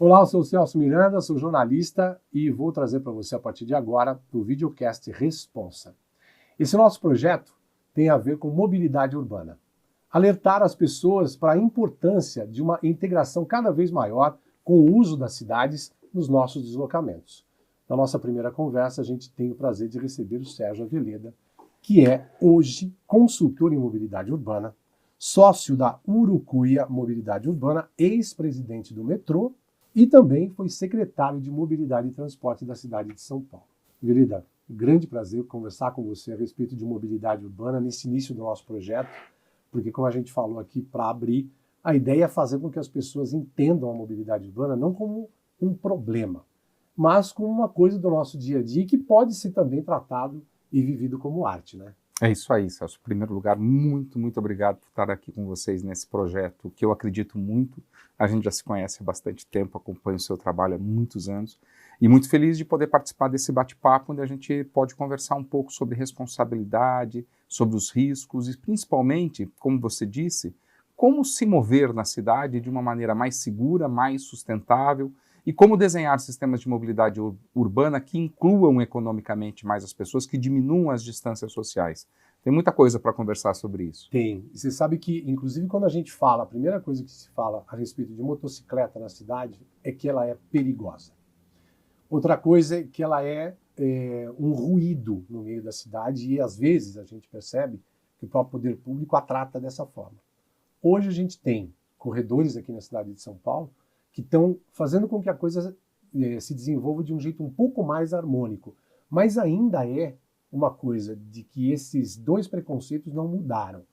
Olá, eu sou o Celso Miranda, sou jornalista e vou trazer para você a partir de agora o videocast Responsa. Esse nosso projeto tem a ver com mobilidade urbana. Alertar as pessoas para a importância de uma integração cada vez maior com o uso das cidades nos nossos deslocamentos. Na nossa primeira conversa, a gente tem o prazer de receber o Sérgio Aveleda, que é hoje consultor em mobilidade urbana, sócio da Urucuia Mobilidade Urbana, ex-presidente do metrô e também foi secretário de Mobilidade e Transporte da cidade de São Paulo. Aveleda, grande prazer conversar com você a respeito de mobilidade urbana nesse início do nosso projeto, porque como a gente falou aqui para abrir, a ideia é fazer com que as pessoas entendam a mobilidade urbana não como um problema, mas como uma coisa do nosso dia a dia que pode ser também tratado e vivido como arte, né? É isso aí, Celso. Em primeiro lugar, muito obrigado por estar aqui com vocês nesse projeto que eu acredito muito. A gente já se conhece há bastante tempo, acompanho o seu trabalho há muitos anos e muito feliz de poder participar desse bate-papo onde a gente pode conversar um pouco sobre responsabilidade, sobre os riscos e principalmente, como você disse, como se mover na cidade de uma maneira mais segura, mais sustentável e como desenhar sistemas de mobilidade urbana que incluam economicamente mais as pessoas, que diminuam as distâncias sociais. Tem muita coisa para conversar sobre isso. Tem. E você sabe que, inclusive, quando a gente fala, a primeira coisa que se fala a respeito de motocicleta na cidade é que ela é perigosa. Outra coisa é que ela é um ruído no meio da cidade e, às vezes, a gente percebe que o próprio poder público a trata dessa forma. Hoje a gente tem corredores aqui na cidade de São Paulo que estão fazendo com que a coisa se desenvolva de um jeito um pouco mais harmônico. Mas ainda é uma coisa de que esses dois preconceitos não mudaram.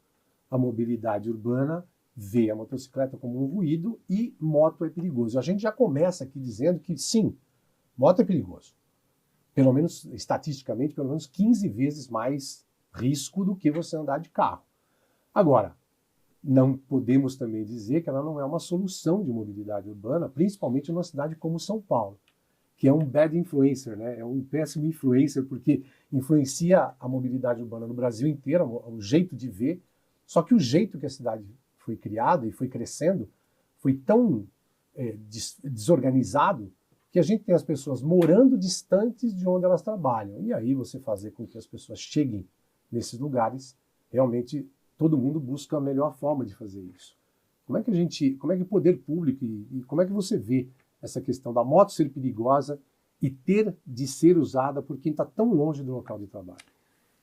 A mobilidade urbana vê a motocicleta como um ruído e moto é perigoso. A gente já começa aqui dizendo que sim, moto é perigoso. Pelo menos, estatisticamente, pelo menos 15 vezes mais risco do que você andar de carro. Agora, não podemos também dizer que ela não é uma solução de mobilidade urbana, principalmente numa cidade como São Paulo, que é um bad influencer, né? É um péssimo influencer, porque influencia a mobilidade urbana no Brasil inteiro, o jeito de ver, só que o jeito que a cidade foi criada e foi crescendo foi tão desorganizado que a gente tem as pessoas morando distantes de onde elas trabalham. E aí você fazer com que as pessoas cheguem nesses lugares, realmente todo mundo busca a melhor forma de fazer isso. Como é que o poder público e como é que você vê essa questão da moto ser perigosa e ter de ser usada por quem está tão longe do local de trabalho?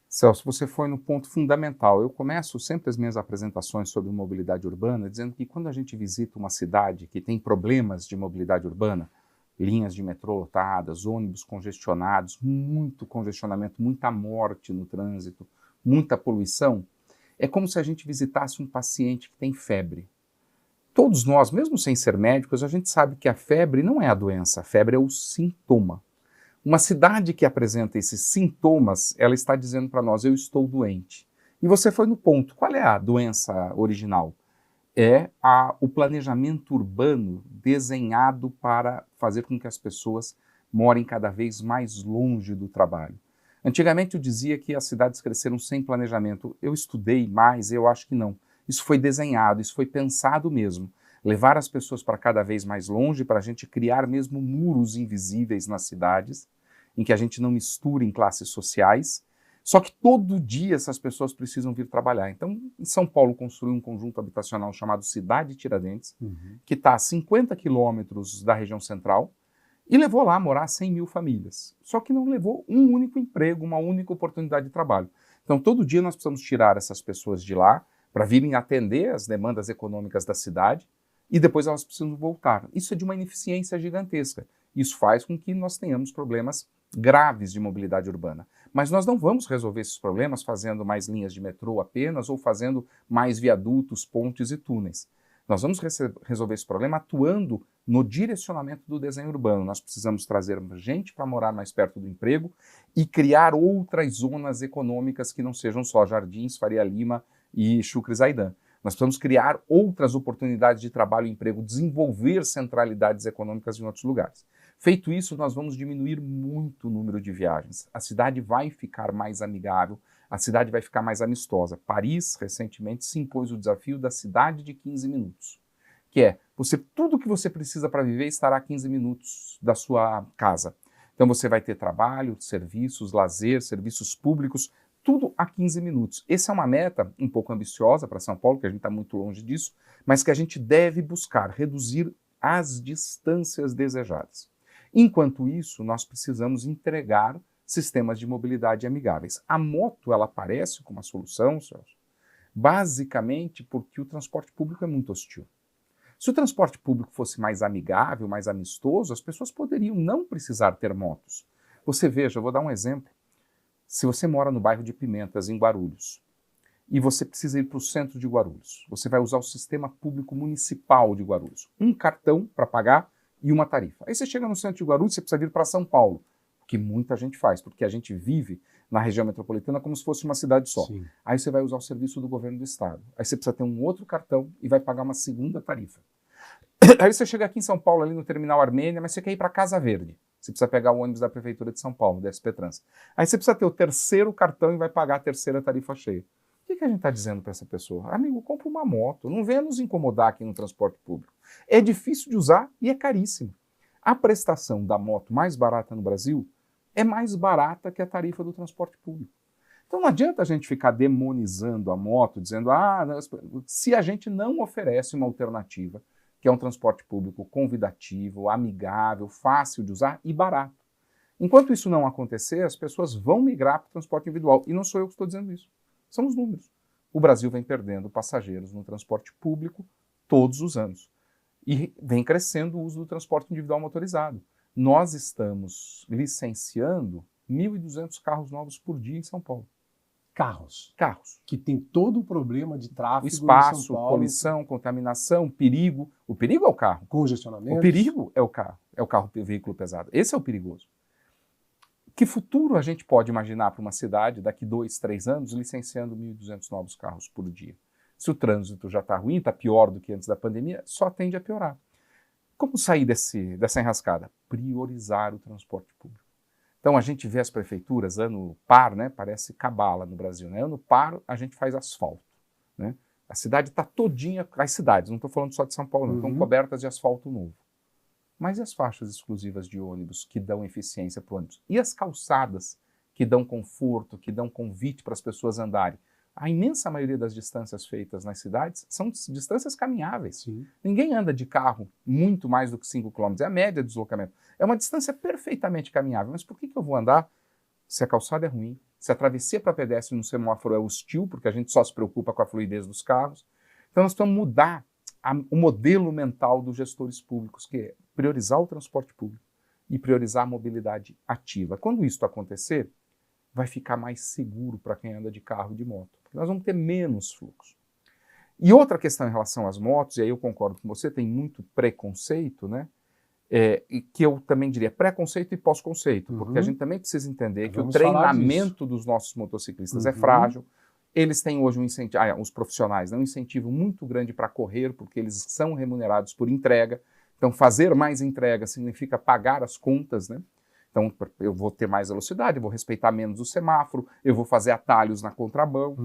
Celso, você foi no ponto fundamental. Eu começo sempre as minhas apresentações sobre mobilidade urbana dizendo que quando a gente visita uma cidade que tem problemas de mobilidade urbana, linhas de metrô lotadas, ônibus congestionados, muito congestionamento, muita morte no trânsito, muita poluição, é como se a gente visitasse um paciente que tem febre. Todos nós, mesmo sem ser médicos, a gente sabe que a febre não é a doença, a febre é o sintoma. Uma cidade que apresenta esses sintomas, ela está dizendo para nós, eu estou doente. E você foi no ponto, qual é a doença original? É o planejamento urbano desenhado para fazer com que as pessoas morem cada vez mais longe do trabalho. Antigamente eu dizia que as cidades cresceram sem planejamento. Eu estudei mais, eu acho que não. Isso foi desenhado, isso foi pensado mesmo. Levar as pessoas para cada vez mais longe, para a gente criar mesmo muros invisíveis nas cidades, em que a gente não misture em classes sociais. Só que todo dia essas pessoas precisam vir trabalhar. Então, em São Paulo construiu um conjunto habitacional chamado Cidade Tiradentes, que está a 50 quilômetros da região central, e levou lá a morar 100 mil famílias. Só que não levou um único emprego, uma única oportunidade de trabalho. Então, todo dia nós precisamos tirar essas pessoas de lá para virem atender as demandas econômicas da cidade e depois elas precisam voltar. Isso é de uma ineficiência gigantesca. Isso faz com que nós tenhamos problemas graves de mobilidade urbana. Mas nós não vamos resolver esses problemas fazendo mais linhas de metrô apenas ou fazendo mais viadutos, pontes e túneis. Nós vamos resolver esse problema atuando no direcionamento do desenho urbano. Nós precisamos trazer gente para morar mais perto do emprego e criar outras zonas econômicas que não sejam só Jardins, Faria Lima e Chucre Zaidan. Nós precisamos criar outras oportunidades de trabalho e emprego, desenvolver centralidades econômicas em outros lugares. Feito isso, nós vamos diminuir muito o número de viagens. A cidade vai ficar mais amigável, a cidade vai ficar mais amistosa. Paris, recentemente, se impôs o desafio da cidade de 15 minutos. que é tudo que você precisa para viver estará a 15 minutos da sua casa. Então você vai ter trabalho, serviços, lazer, serviços públicos, tudo a 15 minutos. Essa é uma meta um pouco ambiciosa para São Paulo, que a gente está muito longe disso, mas que a gente deve buscar reduzir as distâncias desejadas. Enquanto isso, nós precisamos entregar sistemas de mobilidade amigáveis. A moto, ela aparece como uma solução, Celso, basicamente porque o transporte público é muito hostil. Se o transporte público fosse mais amigável, mais amistoso, as pessoas poderiam não precisar ter motos. Você veja, eu vou dar um exemplo. Se você mora no bairro de Pimentas, em Guarulhos, e você precisa ir para o centro de Guarulhos, você vai usar o sistema público municipal de Guarulhos. Um cartão para pagar e uma tarifa. Aí você chega no centro de Guarulhos, você precisa vir para São Paulo, o que muita gente faz, porque a gente vive na região metropolitana como se fosse uma cidade só. Sim. Aí você vai usar o serviço do governo do estado. Aí você precisa ter um outro cartão e vai pagar uma segunda tarifa. Aí você chega aqui em São Paulo, ali no Terminal Armênia, mas você quer ir para Casa Verde. Você precisa pegar o ônibus da Prefeitura de São Paulo, da SP Trans. Aí você precisa ter o terceiro cartão e vai pagar a terceira tarifa cheia. O que a gente está dizendo para essa pessoa? Amigo, compra uma moto, não venha nos incomodar aqui no transporte público. É difícil de usar e é caríssimo. A prestação da moto mais barata no Brasil é mais barata que a tarifa do transporte público. Então não adianta a gente ficar demonizando a moto, dizendo, se a gente não oferece uma alternativa, que é um transporte público convidativo, amigável, fácil de usar e barato. Enquanto isso não acontecer, as pessoas vão migrar para o transporte individual. E não sou eu que estou dizendo isso. São os números. O Brasil vem perdendo passageiros no transporte público todos os anos. E vem crescendo o uso do transporte individual motorizado. Nós estamos licenciando 1.200 carros novos por dia em São Paulo. Carros. Que tem todo o problema de tráfego espaço, em São Paulo, poluição, contaminação, perigo. O perigo é o carro. Congestionamento. O perigo é o carro. É o carro, o veículo pesado. Esse é o perigoso. Que futuro a gente pode imaginar para uma cidade daqui 2, 3 anos licenciando 1.200 novos carros por dia? Se o trânsito já está ruim, está pior do que antes da pandemia, só tende a piorar. Como sair dessa enrascada? Priorizar o transporte público. Então a gente vê as prefeituras, ano par, né? Parece cabala no Brasil, né? Ano par a gente faz asfalto, né? A cidade está todinha, as cidades, não estou falando só de São Paulo, não, estão cobertas de asfalto novo. Mas e as faixas exclusivas de ônibus que dão eficiência para o ônibus? E as calçadas que dão conforto, que dão convite para as pessoas andarem? A imensa maioria das distâncias feitas nas cidades são distâncias caminháveis. Sim. Ninguém anda de carro muito mais do que 5 km, é a média de deslocamento. É uma distância perfeitamente caminhável, mas por que eu vou andar se a calçada é ruim, se a travessia para pedestre no semáforo é hostil, porque a gente só se preocupa com a fluidez dos carros? Então nós precisamos mudar o modelo mental dos gestores públicos, que é priorizar o transporte público e priorizar a mobilidade ativa. Quando isso acontecer, vai ficar mais seguro para quem anda de carro e de moto, porque nós vamos ter menos fluxo. E outra questão em relação às motos, e aí eu concordo com você, tem muito preconceito, né? E que eu também diria preconceito e pós-conceito, porque a gente também precisa entender que o treinamento dos nossos motociclistas é frágil. Eles têm hoje um incentivo, os profissionais, né, um incentivo muito grande para correr, porque eles são remunerados por entrega. Então, fazer mais entrega significa pagar as contas, né? Então, eu vou ter mais velocidade, eu vou respeitar menos o semáforo, eu vou fazer atalhos na contramão.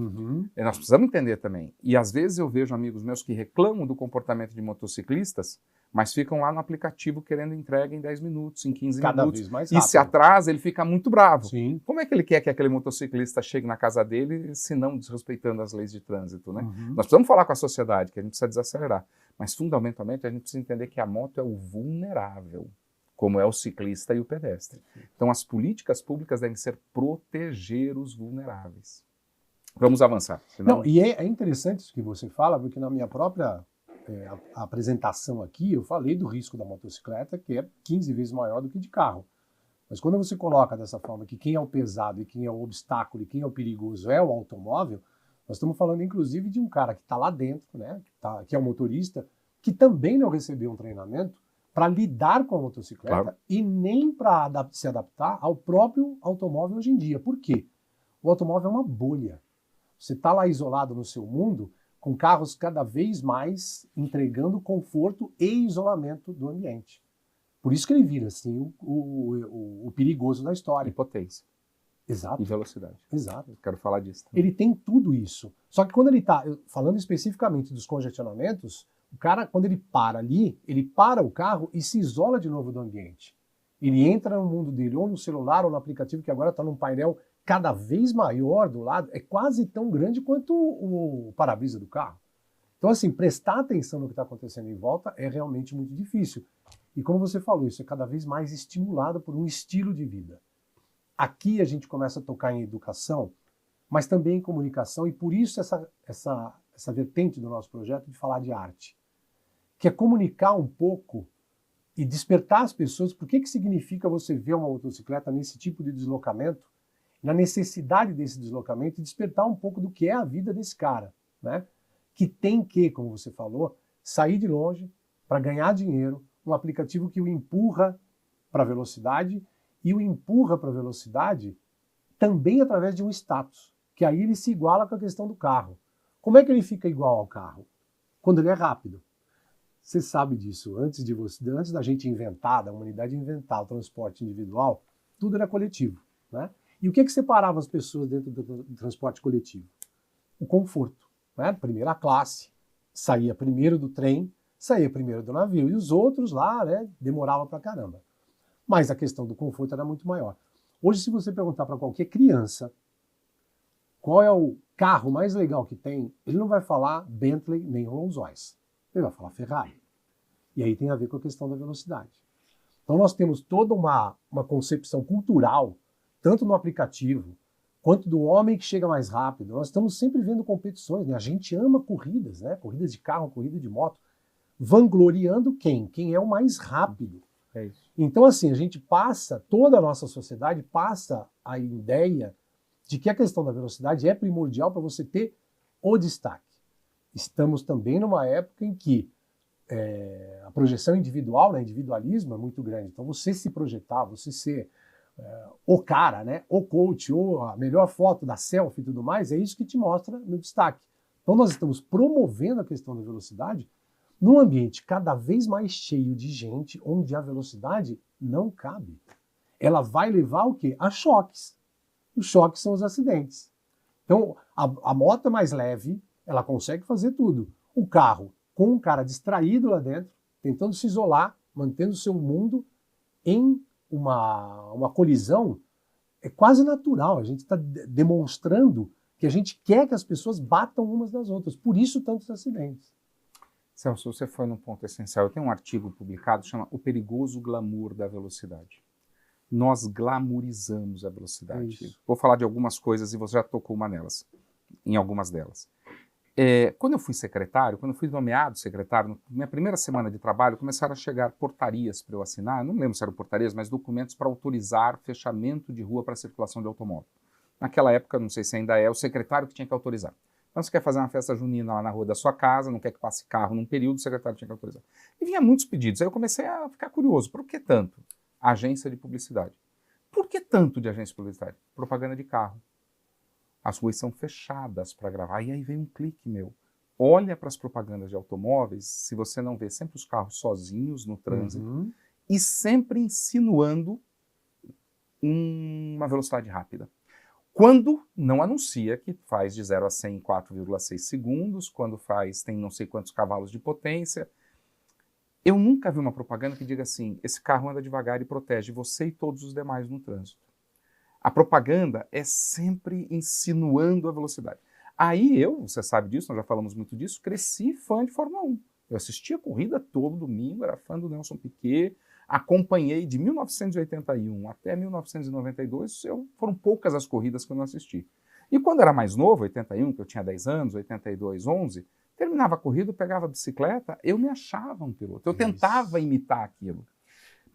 Nós precisamos entender também. E às vezes eu vejo amigos meus que reclamam do comportamento de motociclistas, mas ficam lá no aplicativo querendo entrega em 10 minutos, em 15 Cada minutos. vez mais rápido. E se atrasa, ele fica muito bravo. Sim. Como é que ele quer que aquele motociclista chegue na casa dele, se não desrespeitando as leis de trânsito, né? Nós precisamos falar com a sociedade, que a gente precisa desacelerar. Mas, fundamentalmente, a gente precisa entender que a moto é o vulnerável, como é o ciclista e o pedestre. Então, as políticas públicas devem ser proteger os vulneráveis. Vamos avançar. Senão... Não, e é interessante isso que você fala, porque na minha própria apresentação aqui, eu falei do risco da motocicleta, que é 15 vezes maior do que de carro. Mas quando você coloca dessa forma que quem é o pesado e quem é o obstáculo e quem é o perigoso é o automóvel, nós estamos falando, inclusive, de um cara que está lá dentro, né, que é o motorista, que também não recebeu um treinamento para lidar com a motocicleta e nem para se adaptar ao próprio automóvel hoje em dia. Por quê? O automóvel é uma bolha. Você está lá isolado no seu mundo, com carros cada vez mais entregando conforto e isolamento do ambiente. Por isso que ele vira assim, o perigoso da história. E potência. Exato. e velocidade. Exato. Eu quero falar disso também. Ele tem tudo isso. Só que quando ele está, falando especificamente dos congestionamentos, o cara, quando ele para ali, ele para o carro e se isola de novo do ambiente. Ele entra no mundo dele, ou no celular, ou no aplicativo, que agora está num painel cada vez maior do lado, é quase tão grande quanto o para-brisa do carro. Então, assim, prestar atenção no que está acontecendo em volta é realmente muito difícil. E como você falou, isso é cada vez mais estimulado por um estilo de vida. Aqui a gente começa a tocar em educação, mas também em comunicação, e por isso essa vertente do nosso projeto de falar de arte, que é comunicar um pouco e despertar as pessoas por que significa você ver uma motocicleta nesse tipo de deslocamento, na necessidade desse deslocamento, e despertar um pouco do que é a vida desse cara, né? Que tem que, como você falou, sair de longe para ganhar dinheiro, um aplicativo que o empurra para a velocidade, e o empurra para a velocidade também através de um status, que aí ele se iguala com a questão do carro. Como é que ele fica igual ao carro? Quando ele é rápido. Você sabe disso. Antes da gente inventar, da humanidade inventar o transporte individual, tudo era coletivo, né? E o que separava as pessoas dentro do transporte coletivo? O conforto, né? Primeira classe, saía primeiro do trem, saía primeiro do navio, e os outros lá, né, demorava pra caramba. Mas a questão do conforto era muito maior. Hoje, se você perguntar para qualquer criança qual é o carro mais legal que tem, ele não vai falar Bentley nem Rolls-Royce. Ele vai falar Ferrari. E aí tem a ver com a questão da velocidade. Então nós temos toda uma concepção cultural, tanto no aplicativo, quanto do homem que chega mais rápido. Nós estamos sempre vendo competições, né? A gente ama corridas, né? Corridas de carro, corrida de moto, vangloriando quem? Quem é o mais rápido. É isso. Então, assim, a gente passa, toda a nossa sociedade passa a ideia de que a questão da velocidade é primordial para você ter o destaque. Estamos também numa época em que a projeção individual, né, individualismo é muito grande. Então, você se projetar, você ser o cara, né, o coach, ou a melhor foto da selfie e tudo mais, é isso que te mostra no destaque. Então, nós estamos promovendo a questão da velocidade num ambiente cada vez mais cheio de gente, onde a velocidade não cabe. Ela vai levar o quê? A choques. Os choques são os acidentes. Então, a moto é mais leve, ela consegue fazer tudo. O carro, com um cara distraído lá dentro, tentando se isolar, mantendo o seu mundo em uma colisão, é quase natural. A gente está demonstrando que a gente quer que as pessoas batam umas nas outras. Por isso, tantos acidentes. Celso, você foi num ponto essencial. Eu tenho um artigo publicado que chama O Perigoso Glamour da Velocidade. Nós glamourizamos a velocidade. Vou falar de algumas coisas e você já tocou em algumas delas. Quando eu fui secretário, quando eu fui nomeado secretário, na minha primeira semana de trabalho, começaram a chegar portarias para eu assinar, não lembro se eram portarias, mas documentos para autorizar fechamento de rua para circulação de automóvel. Naquela época, não sei se ainda é, o secretário que tinha que autorizar. Então, você quer fazer uma festa junina lá na rua da sua casa, não quer que passe carro num período, o secretário tinha que autorizar. E vinha muitos pedidos. Aí eu comecei a ficar curioso. Por que tanto? Agência de publicidade. Por que tanto de agência de publicidade? Propaganda de carro. As ruas são fechadas para gravar. E aí vem um clique meu. Olha para as propagandas de automóveis, se você não vê sempre os carros sozinhos no trânsito e sempre insinuando uma velocidade rápida. Quando não anuncia que faz de 0 a 100 em 4,6 segundos, quando tem não sei quantos cavalos de potência. Eu nunca vi uma propaganda que diga assim, esse carro anda devagar e protege você e todos os demais no trânsito. A propaganda é sempre insinuando a velocidade. Aí você sabe disso, nós já falamos muito disso, cresci fã de Fórmula 1. Eu assistia a corrida todo domingo, era fã do Nelson Piquet, acompanhei de 1981 até 1992, foram poucas as corridas que eu não assisti. E quando era mais novo, 81, que eu tinha 10 anos, 82, 11, terminava a corrida, eu pegava a bicicleta, eu me achava um piloto. Eu tentava imitar aquilo,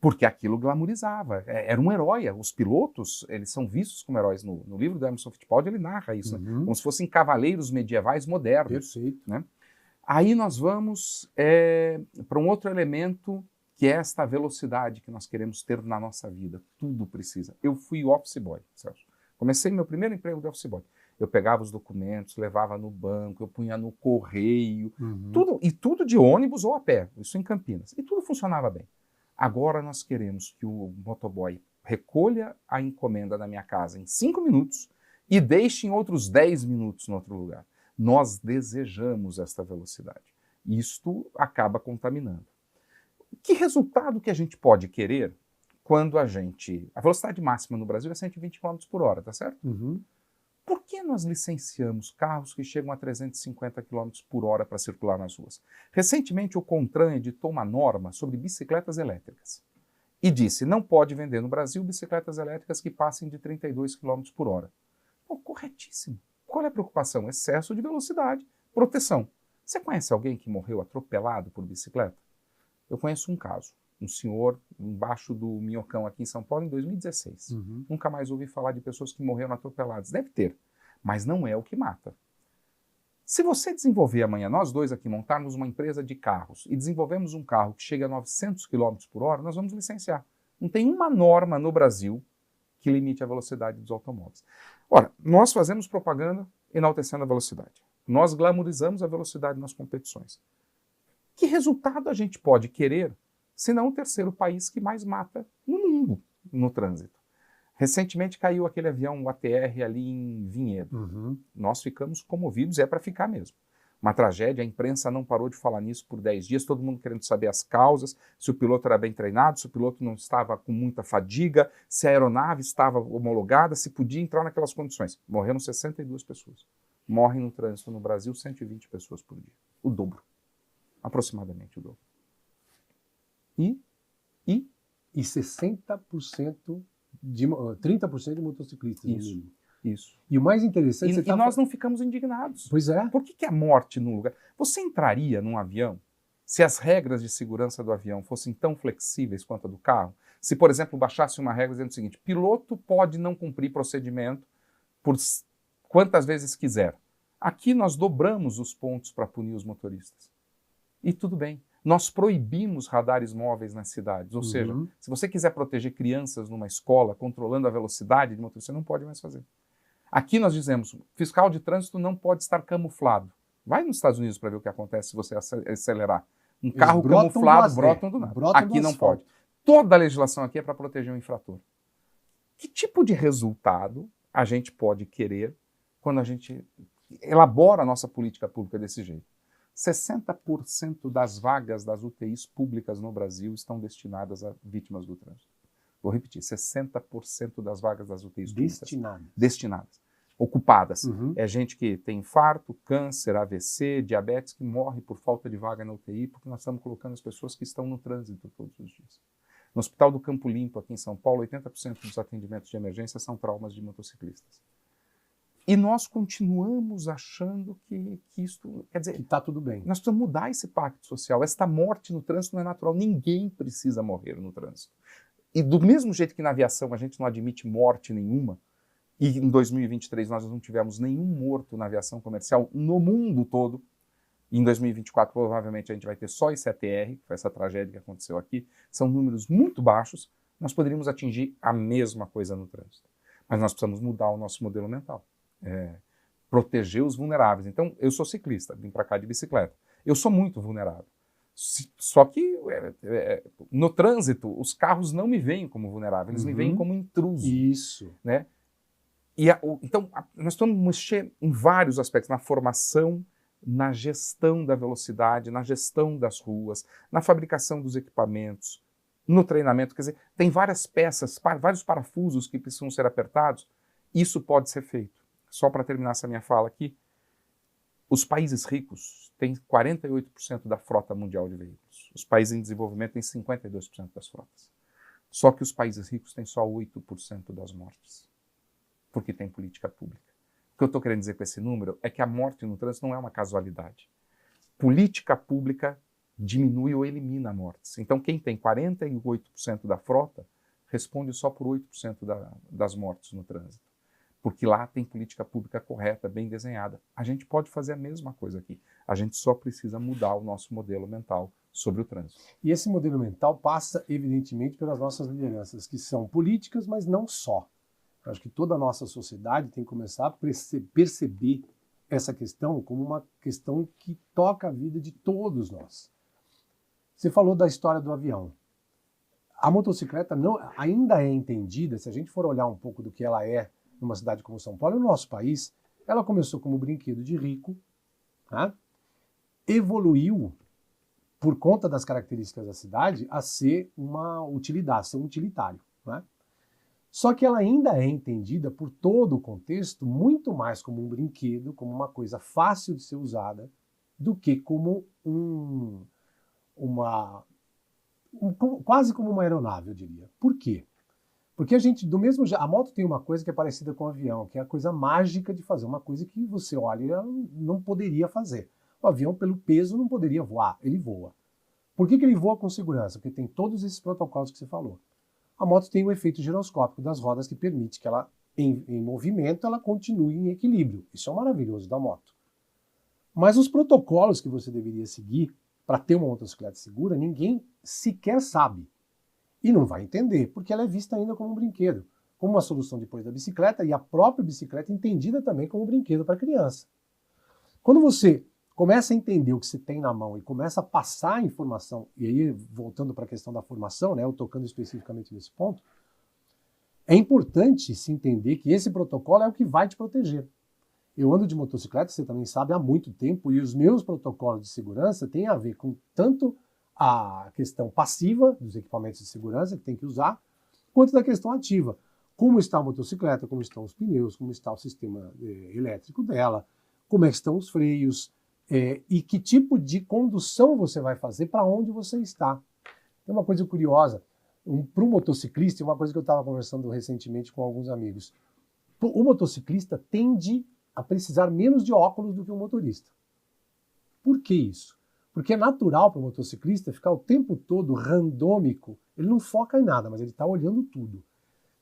porque aquilo glamourizava. Era um herói. Os pilotos, eles são vistos como heróis. No livro do Emerson Fittipaldi, ele narra isso, né? Como se fossem cavaleiros medievais modernos. Perfeito. Né? Aí nós vamos para um outro elemento, que é esta velocidade que nós queremos ter na nossa vida. Tudo precisa. Eu fui office boy, Celso. Comecei meu primeiro emprego de office boy. Eu pegava os documentos, levava no banco, eu punha no correio, tudo de ônibus ou a pé, isso em Campinas. E tudo funcionava bem. Agora nós queremos que o motoboy recolha a encomenda na minha casa em 5 minutos e deixe em outros 10 minutos no outro lugar. Nós desejamos esta velocidade. Isto acaba contaminando. Que resultado que a gente pode querer quando a velocidade máxima no Brasil é 120 km por hora, tá certo? Uhum. Por que nós licenciamos carros que chegam a 350 km por hora para circular nas ruas? Recentemente, o CONTRAN editou uma norma sobre bicicletas elétricas e disse: não pode vender no Brasil bicicletas elétricas que passem de 32 km por hora. Pô, corretíssimo. Qual é a preocupação? Excesso de velocidade, proteção. Você conhece alguém que morreu atropelado por bicicleta? Eu conheço um caso. Um senhor embaixo do Minhocão aqui em São Paulo em 2016. Uhum. Nunca mais ouvi falar de pessoas que morreram atropeladas. Deve ter, mas não é o que mata. Se você desenvolver amanhã, nós dois aqui montarmos uma empresa de carros e desenvolvemos um carro que chega a 900 km por hora, nós vamos licenciar. Não tem uma norma no Brasil que limite a velocidade dos automóveis. Ora, nós fazemos propaganda enaltecendo a velocidade. Nós glamourizamos a velocidade nas competições. Que resultado a gente pode querer se não o terceiro país que mais mata no mundo no trânsito? Recentemente caiu aquele avião, o ATR, ali em Vinhedo. Uhum. Nós ficamos comovidos, é para ficar mesmo. Uma tragédia, a imprensa não parou de falar nisso por 10 dias, todo mundo querendo saber as causas, se o piloto era bem treinado, se o piloto não estava com muita fadiga, se a aeronave estava homologada, se podia entrar naquelas condições. Morreram 62 pessoas. Morrem no trânsito no Brasil 120 pessoas por dia. O dobro. Aproximadamente o dobro. E 60% de 30% de motociclistas. Isso. Isso. E o mais interessante... E nós não ficamos indignados. Pois é. Por que a morte num lugar... Você entraria num avião se as regras de segurança do avião fossem tão flexíveis quanto a do carro? Se, por exemplo, baixasse uma regra dizendo o seguinte: piloto pode não cumprir procedimento por quantas vezes quiser. Aqui nós dobramos os pontos para punir os motoristas. E tudo bem. Nós proibimos radares móveis nas cidades. Ou seja, se você quiser proteger crianças numa escola, controlando a velocidade de motorista, você não pode mais fazer. Aqui nós dizemos: fiscal de trânsito não pode estar camuflado. Vai nos Estados Unidos para ver o que acontece se você acelerar. Um carro camuflado brotam do nada. Aqui não pode. Toda a legislação aqui é para proteger o infrator. Que tipo de resultado a gente pode querer quando a gente elabora a nossa política pública desse jeito? 60% das vagas das UTIs públicas no Brasil estão destinadas a vítimas do trânsito. Vou repetir: 60% das vagas das UTIs públicas destinadas. Ocupadas. É gente que tem infarto, câncer, AVC, diabetes, que morre por falta de vaga na UTI, porque nós estamos colocando as pessoas que estão no trânsito todos os dias. No Hospital do Campo Limpo, aqui em São Paulo, 80% dos atendimentos de emergência são traumas de motociclistas. E nós continuamos achando que isto... Quer dizer, está tudo bem. Nós precisamos mudar esse pacto social. Esta morte no trânsito não é natural. Ninguém precisa morrer no trânsito. E do mesmo jeito que na aviação a gente não admite morte nenhuma, e em 2023 nós não tivemos nenhum morto na aviação comercial no mundo todo, e em 2024 provavelmente a gente vai ter só esse ATR, que foi essa tragédia que aconteceu aqui, são números muito baixos, nós poderíamos atingir a mesma coisa no trânsito. Mas nós precisamos mudar o nosso modelo mental. Proteger os vulneráveis. Então, eu sou ciclista, vim para cá de bicicleta. Eu sou muito vulnerável. Só que no trânsito, os carros não me veem como vulnerável, eles me veem como intruso. Isso. Né? Então, nós precisamos mexer em vários aspectos, na formação, na gestão da velocidade, na gestão das ruas, na fabricação dos equipamentos, no treinamento. Quer dizer, tem várias peças, vários parafusos que precisam ser apertados. Isso pode ser feito. Só para terminar essa minha fala aqui, os países ricos têm 48% da frota mundial de veículos. Os países em desenvolvimento têm 52% das frotas. Só que os países ricos têm só 8% das mortes, porque tem política pública. O que eu estou querendo dizer com esse número é que a morte no trânsito não é uma casualidade. Política pública diminui ou elimina mortes. Então, quem tem 48% da frota responde só por 8% das mortes no trânsito. Porque lá tem política pública correta, bem desenhada. A gente pode fazer a mesma coisa aqui. A gente só precisa mudar o nosso modelo mental sobre o trânsito. E esse modelo mental passa, evidentemente, pelas nossas lideranças, que são políticas, mas não só. Eu acho que toda a nossa sociedade tem que começar a perceber essa questão como uma questão que toca a vida de todos nós. Você falou da história do avião. a motocicleta ainda é entendida, se a gente for olhar um pouco do que ela é numa cidade como São Paulo, no nosso país, ela começou como brinquedo de rico, tá? Evoluiu, por conta das características da cidade, a ser uma utilidade, ser um utilitário, né? Só que ela ainda é entendida por todo o contexto muito mais como um brinquedo, como uma coisa fácil de ser usada, do que como quase como uma aeronave, eu diria. Por quê? Porque a moto tem uma coisa que é parecida com o avião, que é a coisa mágica de fazer, uma coisa que você olha e ela não poderia fazer. O avião, pelo peso, não poderia voar, ele voa. Por que ele voa com segurança? Porque tem todos esses protocolos que você falou. A moto tem o efeito giroscópico das rodas que permite que ela, em movimento, ela continue em equilíbrio. Isso é o maravilhoso da moto. Mas os protocolos que você deveria seguir para ter uma motocicleta segura, ninguém sequer sabe. E não vai entender, porque ela é vista ainda como um brinquedo, como uma solução depois da bicicleta, e a própria bicicleta entendida também como um brinquedo para criança. Quando você começa a entender o que você tem na mão e começa a passar a informação, e aí voltando para a questão da formação, né, eu tocando especificamente nesse ponto, é importante se entender que esse protocolo é o que vai te proteger. Eu ando de motocicleta, você também sabe, há muito tempo, e os meus protocolos de segurança têm a ver com tanto a questão passiva dos equipamentos de segurança que tem que usar, quanto da questão ativa. Como está a motocicleta, como estão os pneus, como está o sistema elétrico dela, como é que estão os freios, e que tipo de condução você vai fazer para onde você está. Tem uma coisa curiosa, para um motociclista, uma coisa que eu estava conversando recentemente com alguns amigos, o motociclista tende a precisar menos de óculos do que um motorista. Por que isso? Porque é natural para o motociclista ficar o tempo todo randômico, ele não foca em nada, mas ele está olhando tudo.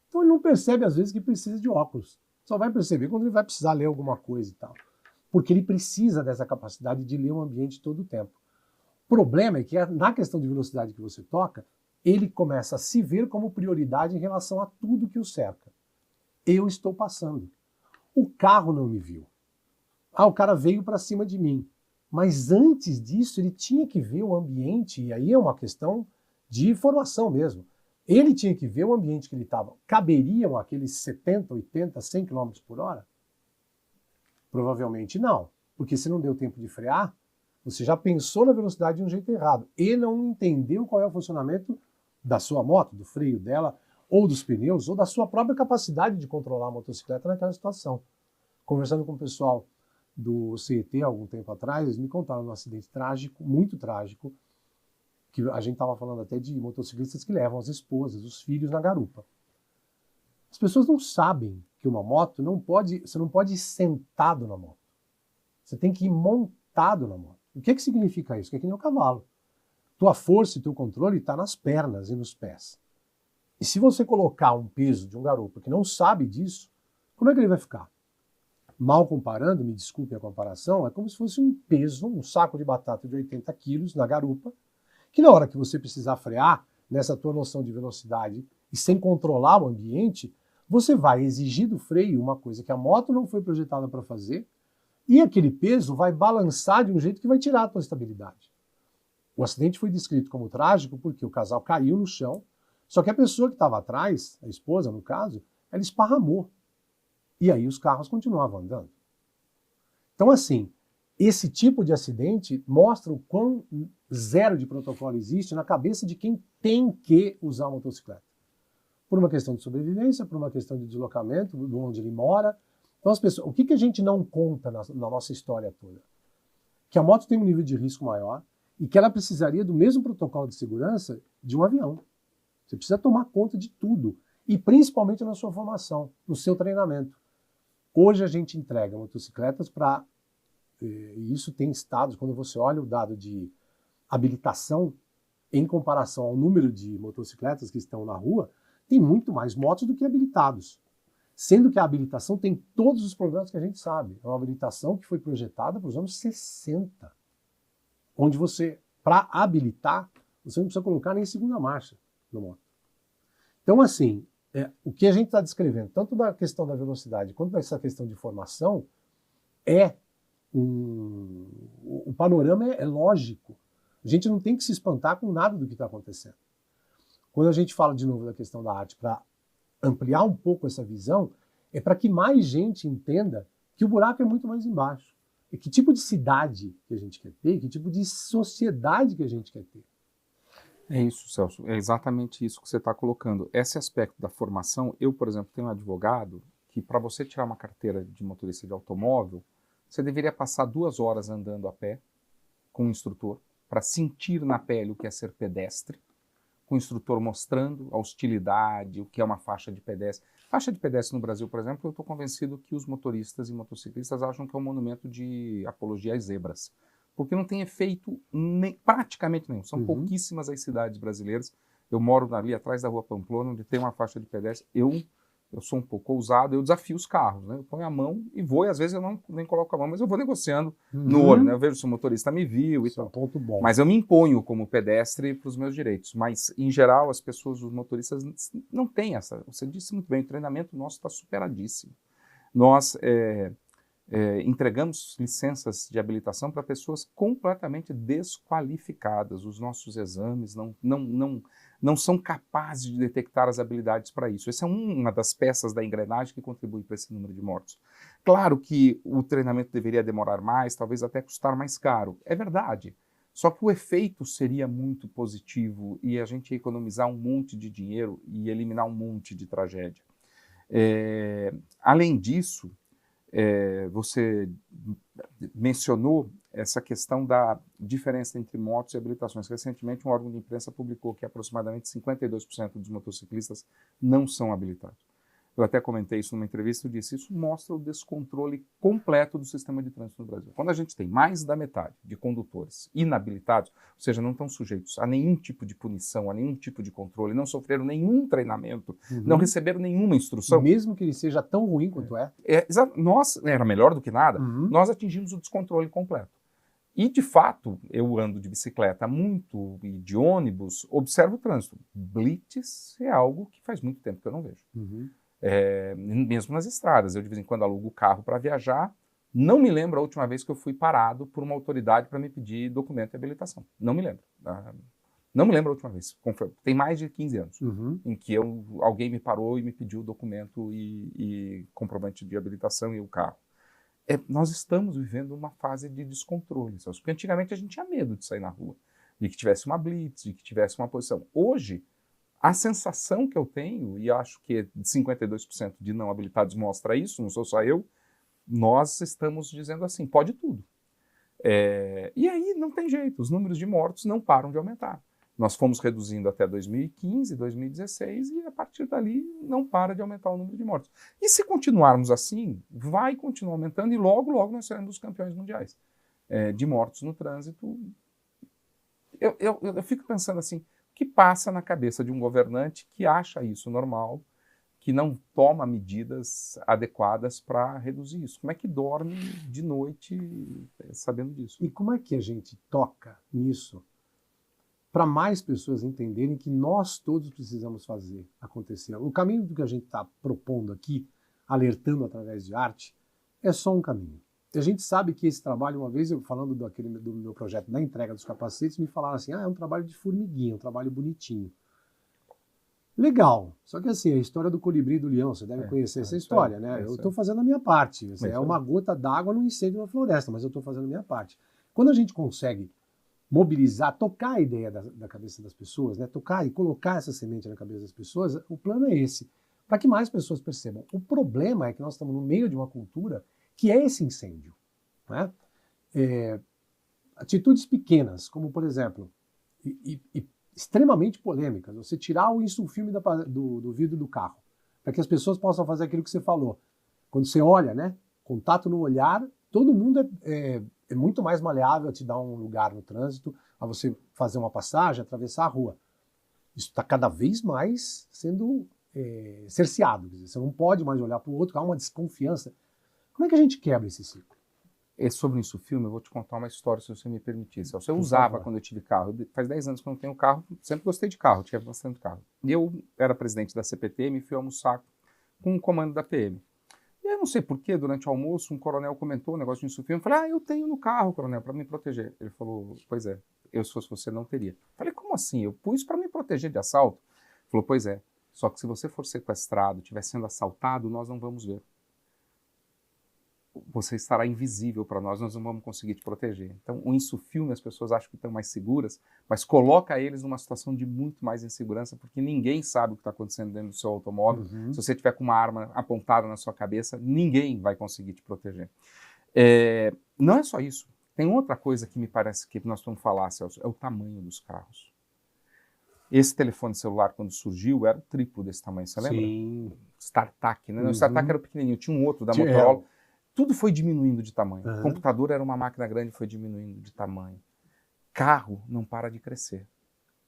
Então ele não percebe às vezes que precisa de óculos, só vai perceber quando ele vai precisar ler alguma coisa e tal. Porque ele precisa dessa capacidade de ler o ambiente todo o tempo. O problema é que na questão de velocidade que você toca, ele começa a se ver como prioridade em relação a tudo que o cerca. Eu estou passando. O carro não me viu. O cara veio para cima de mim. Mas antes disso, ele tinha que ver o ambiente, e aí é uma questão de formação mesmo. Ele tinha que ver o ambiente que ele estava. Caberiam aqueles 70, 80, 100 km por hora? Provavelmente não, porque se não deu tempo de frear, você já pensou na velocidade de um jeito errado e não entendeu qual é o funcionamento da sua moto, do freio dela, ou dos pneus, ou da sua própria capacidade de controlar a motocicleta naquela situação. Conversando com o pessoal do CET há algum tempo atrás, eles me contaram um acidente trágico, muito trágico, que a gente estava falando até de motociclistas que levam as esposas, os filhos na garupa. As pessoas não sabem que uma moto você não pode ir sentado na moto. Você tem que ir montado na moto. O que significa isso? Que é que nem o cavalo. Tua força e teu controle está nas pernas e nos pés. E se você colocar um peso de um garupa que não sabe disso, como é que ele vai ficar? Mal comparando, me desculpe a comparação, é como se fosse um peso, um saco de batata de 80 quilos na garupa, que na hora que você precisar frear, nessa tua noção de velocidade e sem controlar o ambiente, você vai exigir do freio uma coisa que a moto não foi projetada para fazer, e aquele peso vai balançar de um jeito que vai tirar a tua estabilidade. O acidente foi descrito como trágico porque o casal caiu no chão, só que a pessoa que estava atrás, a esposa no caso, ela esparramou. E aí os carros continuavam andando. Então assim, esse tipo de acidente mostra o quão zero de protocolo existe na cabeça de quem tem que usar a motocicleta. Por uma questão de sobrevivência, por uma questão de deslocamento, de onde ele mora. Então, as pessoas, o que a gente não conta na nossa história toda? Que a moto tem um nível de risco maior e que ela precisaria do mesmo protocolo de segurança de um avião. Você precisa tomar conta de tudo, e principalmente na sua formação, no seu treinamento. Hoje a gente entrega motocicletas para... E isso tem estados, quando você olha o dado de habilitação em comparação ao número de motocicletas que estão na rua, tem muito mais motos do que habilitados. Sendo que a habilitação tem todos os problemas que a gente sabe. É uma habilitação que foi projetada para os anos 60. Onde você, para habilitar, você não precisa colocar nem segunda marcha na moto. Então, assim, o que a gente está descrevendo, tanto da questão da velocidade quanto dessa questão de formação, o panorama é lógico. A gente não tem que se espantar com nada do que está acontecendo. Quando a gente fala de novo da questão da arte, para ampliar um pouco essa visão, é para que mais gente entenda que o buraco é muito mais embaixo. E que tipo de cidade que a gente quer ter, que tipo de sociedade que a gente quer ter. É isso, Celso, é exatamente isso que você está colocando. Esse aspecto da formação, eu, por exemplo, tenho um advogado que para você tirar uma carteira de motorista de automóvel, você deveria passar 2 horas andando a pé com o instrutor, para sentir na pele o que é ser pedestre, com o instrutor mostrando a hostilidade, o que é uma faixa de pedestre. Faixa de pedestre no Brasil, por exemplo, eu estou convencido que os motoristas e motociclistas acham que é um monumento de apologia às zebras, porque não tem efeito praticamente nenhum. São pouquíssimas as cidades brasileiras. Eu moro ali atrás da Rua Pamplona, onde tem uma faixa de pedestre. Eu sou um pouco ousado, eu desafio os carros, né? Eu ponho a mão e vou, e às vezes eu nem coloco a mão, mas eu vou negociando no olho, né? Eu vejo se o motorista me viu e tal. É um ponto bom. Mas eu me imponho como pedestre para os meus direitos. Mas, em geral, as pessoas, os motoristas, não têm essa. Você disse muito bem, o treinamento nosso está superadíssimo. Nós entregamos licenças de habilitação para pessoas completamente desqualificadas. Os nossos exames não são capazes de detectar as habilidades para isso. Essa é uma das peças da engrenagem que contribui para esse número de mortos. Claro que o treinamento deveria demorar mais, talvez até custar mais caro. É verdade. Só que o efeito seria muito positivo e a gente ia economizar um monte de dinheiro e eliminar um monte de tragédia. Além disso, você mencionou essa questão da diferença entre motos e habilitações. Recentemente, um órgão de imprensa publicou que aproximadamente 52% dos motociclistas não são habilitados. Eu até comentei isso numa entrevista, eu disse, isso mostra o descontrole completo do sistema de trânsito no Brasil. Quando a gente tem mais da metade de condutores inabilitados, ou seja, não estão sujeitos a nenhum tipo de punição, a nenhum tipo de controle, não sofreram nenhum treinamento, não receberam nenhuma instrução. Mesmo que ele seja tão ruim quanto Era melhor do que nada, nós atingimos o descontrole completo. E, de fato, eu ando de bicicleta muito e de ônibus, observo o trânsito. Blitz é algo que faz muito tempo que eu não vejo. Mesmo nas estradas. Eu, de vez em quando, alugo o carro para viajar. Não me lembro a última vez que eu fui parado por uma autoridade para me pedir documento de habilitação. Não me lembro. Não me lembro a última vez. Tem mais de 15 anos em que alguém me parou e me pediu documento e comprovante de habilitação e o carro. Nós estamos vivendo uma fase de descontrole, porque antigamente a gente tinha medo de sair na rua, de que tivesse uma blitz, de que tivesse uma posição. Hoje, a sensação que eu tenho, e acho que 52% de não habilitados mostra isso, não sou só eu, nós estamos dizendo assim, pode tudo. E aí não tem jeito, os números de mortos não param de aumentar. Nós fomos reduzindo até 2015, 2016 e a partir dali não para de aumentar o número de mortos. E se continuarmos assim, vai continuar aumentando e logo, logo nós seremos os campeões mundiais de mortos no trânsito. Eu fico pensando assim, o que passa na cabeça de um governante que acha isso normal, que não toma medidas adequadas para reduzir isso? Como é que dorme de noite sabendo disso? E como é que a gente toca nisso para mais pessoas entenderem que nós todos precisamos fazer acontecer? O caminho do que a gente está propondo aqui, alertando através de arte, é só um caminho. E a gente sabe que esse trabalho, uma vez eu falando do meu projeto da entrega dos capacetes, me falaram assim, é um trabalho de formiguinha, um trabalho bonitinho. Legal, só que assim, a história do colibri e do leão, você deve conhecer essa história, né? Eu estou fazendo a minha parte, é uma gota d'água no incêndio da floresta, mas eu estou fazendo a minha parte. Quando a gente consegue mobilizar, tocar a ideia da cabeça das pessoas, né? Tocar e colocar essa semente na cabeça das pessoas, o plano é esse, para que mais pessoas percebam. O problema é que nós estamos no meio de uma cultura que é esse incêndio, né? Atitudes pequenas, como por exemplo, extremamente polêmicas, você tirar o insulfilme do vidro do carro, para que as pessoas possam fazer aquilo que você falou. Quando você olha, né? Contato no olhar, todo mundo é muito mais maleável a te dar um lugar no trânsito, a você fazer uma passagem, atravessar a rua. Isso está cada vez mais sendo cerceado. Quer dizer, você não pode mais olhar para o outro, há uma desconfiança. Como é que a gente quebra esse ciclo? Sobre isso, filme, eu vou te contar uma história, se você me permitir. Eu usava quando eu tive carro. Faz 10 anos que eu não tenho carro, sempre gostei de carro, tinha bastante carro. E eu era presidente da CPTM e fui almoçar com o comando da PM. E eu não sei porquê, durante o almoço, um coronel comentou um negócio de insulfilme. Eu falei, eu tenho no carro, coronel, para me proteger. Ele falou, pois é, eu se fosse você não teria. Eu falei, como assim? Eu pus para me proteger de assalto. Falou, pois é, só que se você for sequestrado, estiver sendo assaltado, nós não vamos ver. Você estará invisível para nós não vamos conseguir te proteger. Então, o insufilme, as pessoas acham que estão mais seguras, mas coloca eles numa situação de muito mais insegurança, porque ninguém sabe o que está acontecendo dentro do seu automóvel. Se você tiver com uma arma apontada na sua cabeça, ninguém vai conseguir te proteger. Não é só isso. Tem outra coisa que me parece que nós vamos falar, Celso, é o tamanho dos carros. Esse telefone celular, quando surgiu, era o triplo desse tamanho, você lembra? Sim. StarTAC, né? O StarTAC era pequenininho, tinha um outro da Motorola. Tudo foi diminuindo de tamanho. O computador era uma máquina grande, foi diminuindo de tamanho. Carro não para de crescer.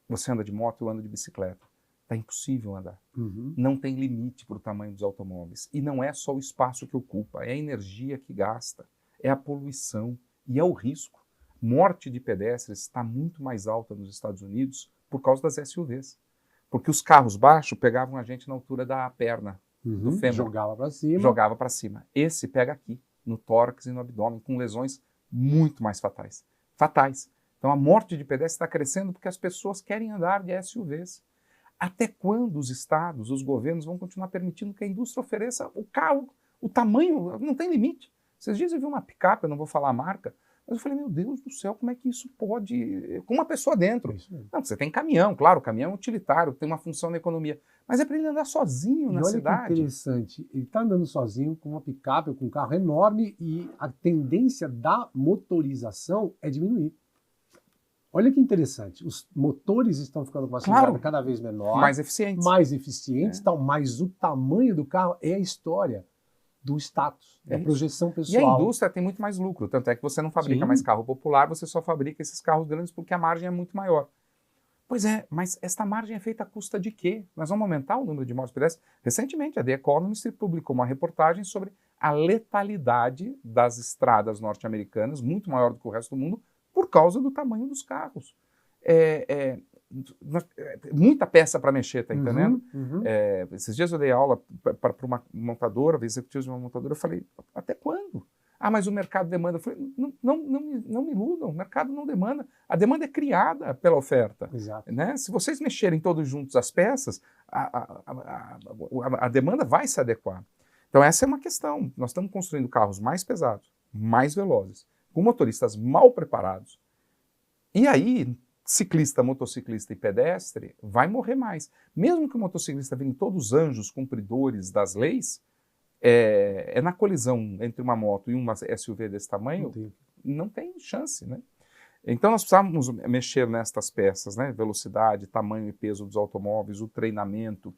Você anda de moto, eu ando de bicicleta. Está impossível andar. Não tem limite para o tamanho dos automóveis. E não é só o espaço que ocupa, é a energia que gasta, é a poluição e é o risco. Morte de pedestres está muito mais alta nos Estados Unidos por causa das SUVs. Porque os carros baixos pegavam a gente na altura da perna. Do fêmur. Jogava para cima. Jogava para cima. Esse pega aqui, no tórax e no abdômen, com lesões muito mais fatais. Fatais. Então a morte de pedestre está crescendo porque as pessoas querem andar de SUVs. Até quando os estados, os governos vão continuar permitindo que a indústria ofereça o carro, o tamanho, não tem limite. Esses dias eu vi uma picape, eu não vou falar a marca, mas eu falei, meu Deus do céu, como é que isso pode... Com uma pessoa dentro. Não, você tem caminhão, claro, o caminhão é utilitário, tem uma função na economia. Mas é para ele andar sozinho na cidade. Olha que interessante, ele está andando sozinho com uma picape ou com um carro enorme e a tendência da motorização é diminuir. Olha que interessante, os motores estão ficando com uma cilindrada cada vez menor. Mais eficientes. Tal, mas o tamanho do carro é a história do status, da projeção pessoal. E a indústria tem muito mais lucro, tanto é que você não fabrica mais carro popular, você só fabrica esses carros grandes porque a margem é muito maior. Pois é, mas esta margem é feita à custa de quê? Nós vamos aumentar o número de mortes pedestres? Recentemente, a The Economist publicou uma reportagem sobre a letalidade das estradas norte-americanas, muito maior do que o resto do mundo, por causa do tamanho dos carros. Muita peça para mexer, tá entendendo? Esses dias eu dei aula para uma montadora, executivos de uma montadora, eu falei, até quando? Ah, mas o mercado demanda. Eu falei, não me iludam, o mercado não demanda. A demanda é criada pela oferta. Exato. Né? Se vocês mexerem todos juntos as peças, a demanda vai se adequar. Então essa é uma questão. Nós estamos construindo carros mais pesados, mais velozes, com motoristas mal preparados. E aí, ciclista, motociclista e pedestre vai morrer mais. Mesmo que o motociclista venha todos anjos cumpridores das leis, na colisão entre uma moto e uma SUV desse tamanho, não tem chance, né? Então nós precisamos mexer nestas peças, né? Velocidade, tamanho e peso dos automóveis, o treinamento,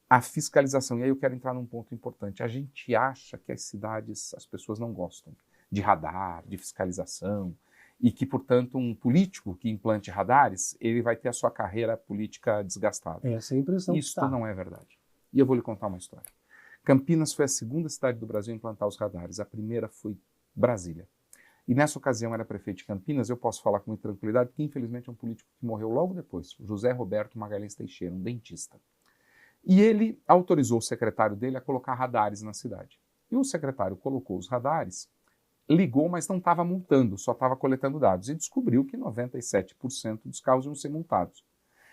a fiscalização. E aí eu quero entrar num ponto importante. A gente acha que as cidades, as pessoas não gostam de radar, de fiscalização, e que, portanto, um político que implante radares, ele vai ter a sua carreira política desgastada. Essa é a impressão que está. Isso não é verdade. E eu vou lhe contar uma história. Campinas foi a segunda cidade do Brasil a implantar os radares. A primeira foi Brasília. E nessa ocasião era prefeito de Campinas, eu posso falar com muita tranquilidade, porque infelizmente é um político que morreu logo depois, o José Roberto Magalhães Teixeira, um dentista. E ele autorizou o secretário dele a colocar radares na cidade. E o secretário colocou os radares, ligou, mas não estava multando, só estava coletando dados. E descobriu que 97% dos carros iam ser multados.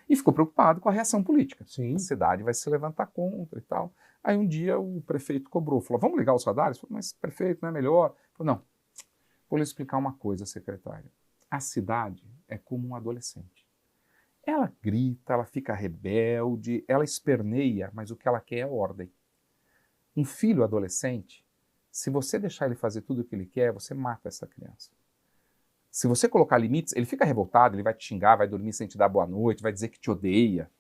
E ficou preocupado com a reação política. Sim. A cidade vai se levantar contra e tal. Aí um dia o prefeito cobrou, falou, vamos ligar os radares? Falei, mas prefeito, não é melhor? Falei, não, vou lhe explicar uma coisa, secretário. A cidade é como um adolescente. Ela grita, ela fica rebelde, ela esperneia, mas o que ela quer é ordem. Um filho adolescente, se você deixar ele fazer tudo o que ele quer, você mata essa criança. Se você colocar limites, ele fica revoltado, ele vai te xingar, vai dormir sem te dar boa noite, vai dizer que te odeia.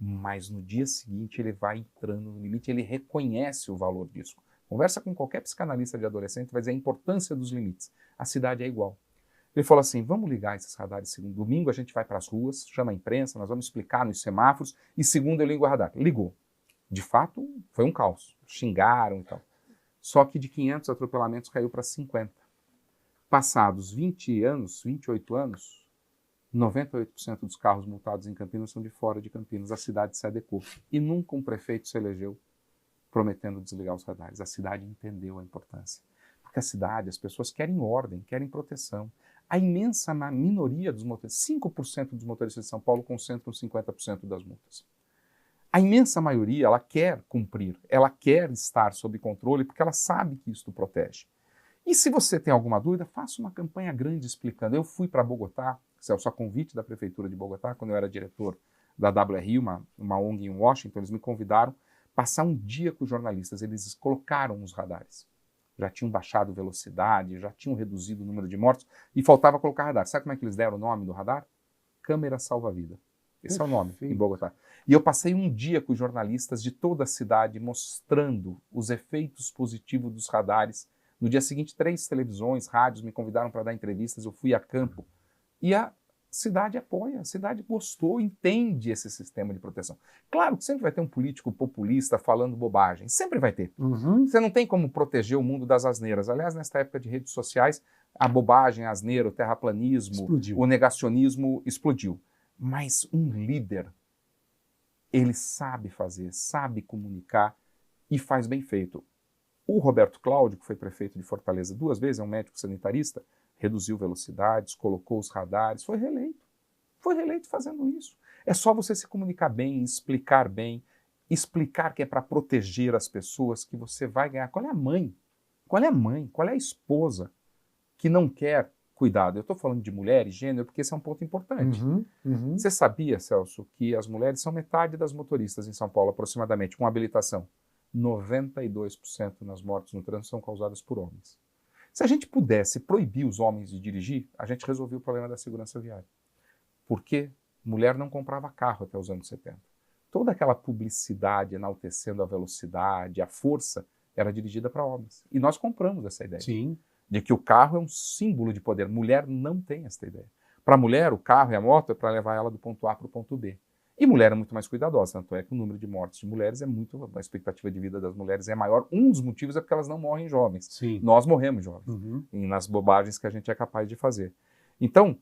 Mas no dia seguinte ele vai entrando no limite, ele reconhece o valor disso. Conversa com qualquer psicanalista de adolescente, vai dizer a importância dos limites. A cidade é igual. Ele falou assim, vamos ligar esses radares segundo. Domingo a gente vai para as ruas, chama a imprensa, nós vamos explicar nos semáforos, e segundo eu ligo o radar. Ligou. De fato, foi um caos. Xingaram e tal. Só que de 500 atropelamentos caiu para 50. Passados 20 anos, 28 anos, 98% dos carros multados em Campinas são de fora de Campinas. A cidade se adequou. E nunca um prefeito se elegeu prometendo desligar os radares. A cidade entendeu a importância. Porque a cidade, as pessoas querem ordem, querem proteção. A imensa minoria dos motoristas, 5% dos motoristas de São Paulo concentram 50% das multas. A imensa maioria, ela quer cumprir, ela quer estar sob controle porque ela sabe que isso protege. E se você tem alguma dúvida, faça uma campanha grande explicando. Eu fui para Bogotá, Celso, a convite da Prefeitura de Bogotá, quando eu era diretor da WRI, uma ONG em Washington, eles me convidaram passar um dia com os jornalistas. Eles colocaram os radares. Já tinham baixado velocidade, já tinham reduzido o número de mortos e faltava colocar radar. Sabe como é que eles deram o nome do radar? Câmera salva-vida. Esse é o nome em Bogotá. E eu passei um dia com os jornalistas de toda a cidade mostrando os efeitos positivos dos radares. No dia seguinte, 3 televisões, rádios me convidaram para dar entrevistas, eu fui a campo. E a cidade apoia, a cidade gostou, entende esse sistema de proteção. Claro que sempre vai ter um político populista falando bobagem, sempre vai ter. Você não tem como proteger o mundo das asneiras. Aliás, nesta época de redes sociais, a bobagem, a asneira, o terraplanismo, o negacionismo explodiu. Mas um líder, ele sabe fazer, sabe comunicar e faz bem feito. O Roberto Cláudio, que foi prefeito de Fortaleza 2 vezes, é um médico sanitarista, reduziu velocidades, colocou os radares, foi reeleito. Foi reeleito fazendo isso. É só você se comunicar bem, explicar que é para proteger as pessoas que você vai ganhar. Qual é a mãe? Qual é a mãe? Qual é a esposa que não quer cuidado? Eu estou falando de mulher e gênero porque esse é um ponto importante. Você sabia, Celso, que as mulheres são metade das motoristas em São Paulo, aproximadamente, com habilitação? 92% das mortes no trânsito são causadas por homens. Se a gente pudesse proibir os homens de dirigir, a gente resolvia o problema da segurança viária. Porque mulher não comprava carro até os anos 70. Toda aquela publicidade enaltecendo a velocidade, a força, era dirigida para homens. E nós compramos essa ideia. Sim. De que o carro é um símbolo de poder. Mulher não tem essa ideia. Para a mulher, o carro e a moto é para levar ela do ponto A para o ponto B. E mulher é muito mais cuidadosa, tanto é que o número de mortes de mulheres é muito... A expectativa de vida das mulheres é maior. Um dos motivos é porque elas não morrem jovens. Sim. Nós morremos jovens. E nas bobagens que a gente é capaz de fazer. Então,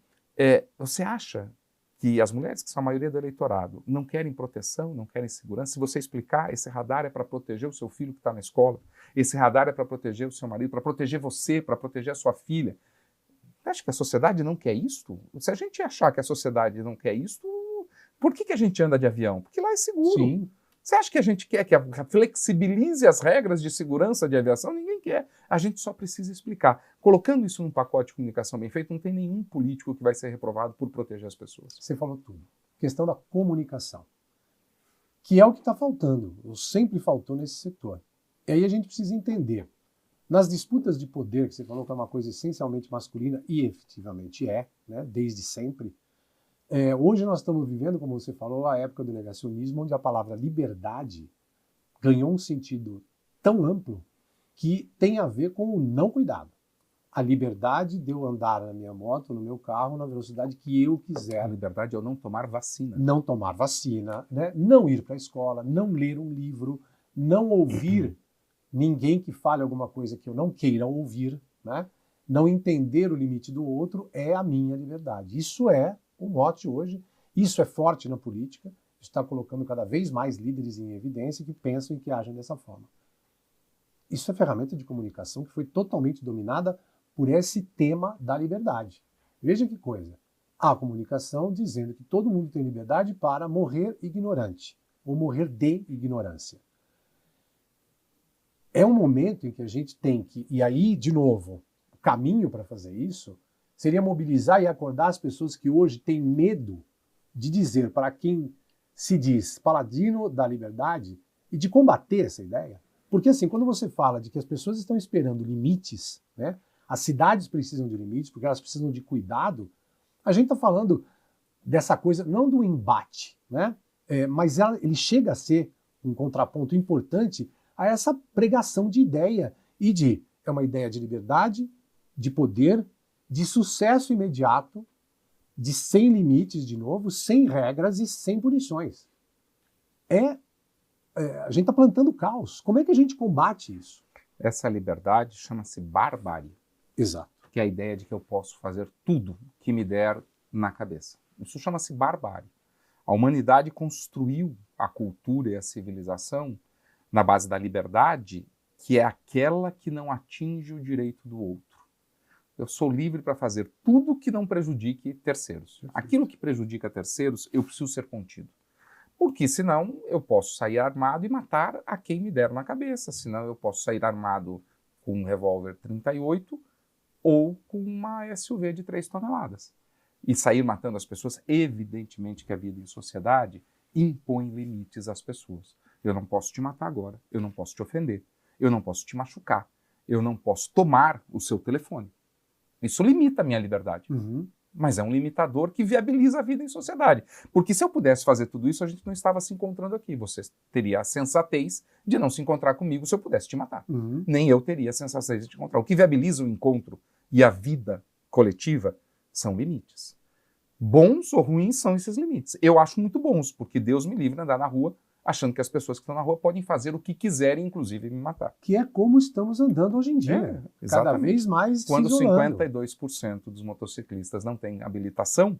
você acha que as mulheres, que são a maioria do eleitorado, não querem proteção, não querem segurança? Se você explicar, esse radar é para proteger o seu filho que está na escola, esse radar é para proteger o seu marido, para proteger você, para proteger a sua filha. Você acha que a sociedade não quer isto? Se a gente achar que a sociedade não quer isto, por que a gente anda de avião? Porque lá é seguro. Sim. Você acha que a gente quer que flexibilize as regras de segurança de aviação? Ninguém quer. A gente só precisa explicar. Colocando isso num pacote de comunicação bem feito, não tem nenhum político que vai ser reprovado por proteger as pessoas. Você falou tudo. Questão da comunicação, que é o que está faltando, ou sempre faltou nesse setor. E aí a gente precisa entender. Nas disputas de poder, que você falou que é uma coisa essencialmente masculina, e efetivamente é, né, desde sempre, hoje nós estamos vivendo, como você falou, a época do negacionismo, onde a palavra liberdade ganhou um sentido tão amplo que tem a ver com o não cuidado. A liberdade de eu andar na minha moto, no meu carro, na velocidade que eu quiser. A liberdade é eu não tomar vacina. Não tomar vacina, né? Não ir para a escola, não ler um livro, não ouvir ninguém que fale alguma coisa que eu não queira ouvir, né? Não entender o limite do outro é a minha liberdade. Isso é o mote hoje, isso é forte na política, está colocando cada vez mais líderes em evidência que pensam e que agem dessa forma. Isso é ferramenta de comunicação que foi totalmente dominada por esse tema da liberdade. Veja que coisa. A comunicação dizendo que todo mundo tem liberdade para morrer ignorante, ou morrer de ignorância. É um momento em que a gente tem que, e aí, de novo, o caminho para fazer isso seria mobilizar e acordar as pessoas que hoje têm medo de dizer para quem se diz paladino da liberdade e de combater essa ideia. Porque assim, quando você fala de que as pessoas estão esperando limites, né, as cidades precisam de limites porque elas precisam de cuidado, a gente está falando dessa coisa, não do embate, né, mas ele chega a ser um contraponto importante a essa pregação de ideia e é uma ideia de liberdade, de poder, de sucesso imediato, de sem limites, de novo, sem regras e sem punições. A gente está plantando caos. Como é que a gente combate isso? Essa liberdade chama-se barbárie. Exato. Que é a ideia de que eu posso fazer tudo que me der na cabeça. Isso chama-se barbárie. A humanidade construiu a cultura e a civilização na base da liberdade, que é aquela que não atinge o direito do outro. Eu sou livre para fazer tudo que não prejudique terceiros. Aquilo que prejudica terceiros, eu preciso ser contido. Porque senão eu posso sair armado e matar a quem me der na cabeça. Senão eu posso sair armado com um revólver 38 ou com uma SUV de 3 toneladas. E sair matando as pessoas. Evidentemente que a vida em sociedade impõe limites às pessoas. Eu não posso te matar agora, eu não posso te ofender, eu não posso te machucar, eu não posso tomar o seu telefone. Isso limita a minha liberdade. Uhum. Mas é um limitador que viabiliza a vida em sociedade. Porque se eu pudesse fazer tudo isso, a gente não estava se encontrando aqui. Você teria a sensatez de não se encontrar comigo se eu pudesse te matar. Uhum. Nem eu teria a sensatez de te encontrar. O que viabiliza o encontro e a vida coletiva são limites. Bons ou ruins são esses limites. Eu acho muito bons, porque Deus me livre de andar na rua achando que as pessoas que estão na rua podem fazer o que quiserem, inclusive me matar. Que é como estamos andando hoje em dia. Cada vez mais Quando se isolando. 52% dos motociclistas não têm habilitação,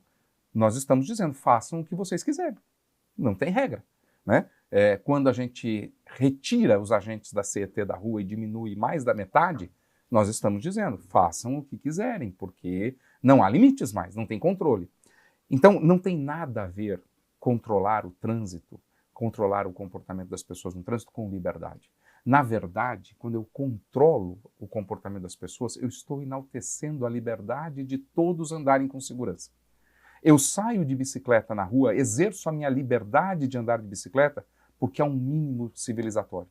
nós estamos dizendo, façam o que vocês quiserem. Não tem regra. Né? Quando a gente retira os agentes da CET da rua e diminui mais da metade, nós estamos dizendo, façam o que quiserem, porque não há limites mais, não tem controle. Então, não tem nada a ver controlar o trânsito, controlar o comportamento das pessoas no trânsito com liberdade. Na verdade, quando eu controlo o comportamento das pessoas, eu estou enaltecendo a liberdade de todos andarem com segurança. Eu saio de bicicleta na rua, exerço a minha liberdade de andar de bicicleta porque é um mínimo civilizatório.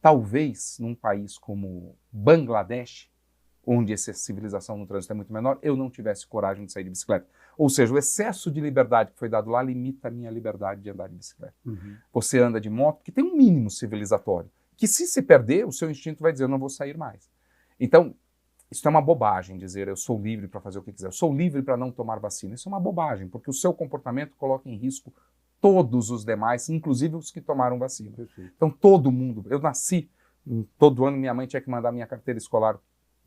Talvez num país como Bangladesh, onde essa civilização no trânsito é muito menor, eu não tivesse coragem de sair de bicicleta. Ou seja, o excesso de liberdade que foi dado lá limita a minha liberdade de andar de bicicleta. Uhum. Você anda de moto, que tem um mínimo civilizatório, que se perder, o seu instinto vai dizer, eu não vou sair mais. Então, isso é uma bobagem, dizer eu sou livre para fazer o que quiser, eu sou livre para não tomar vacina. Isso é uma bobagem, porque o seu comportamento coloca em risco todos os demais, inclusive os que tomaram vacina. Perfeito. Então, todo mundo, eu nasci, todo ano minha mãe tinha que mandar minha carteira escolar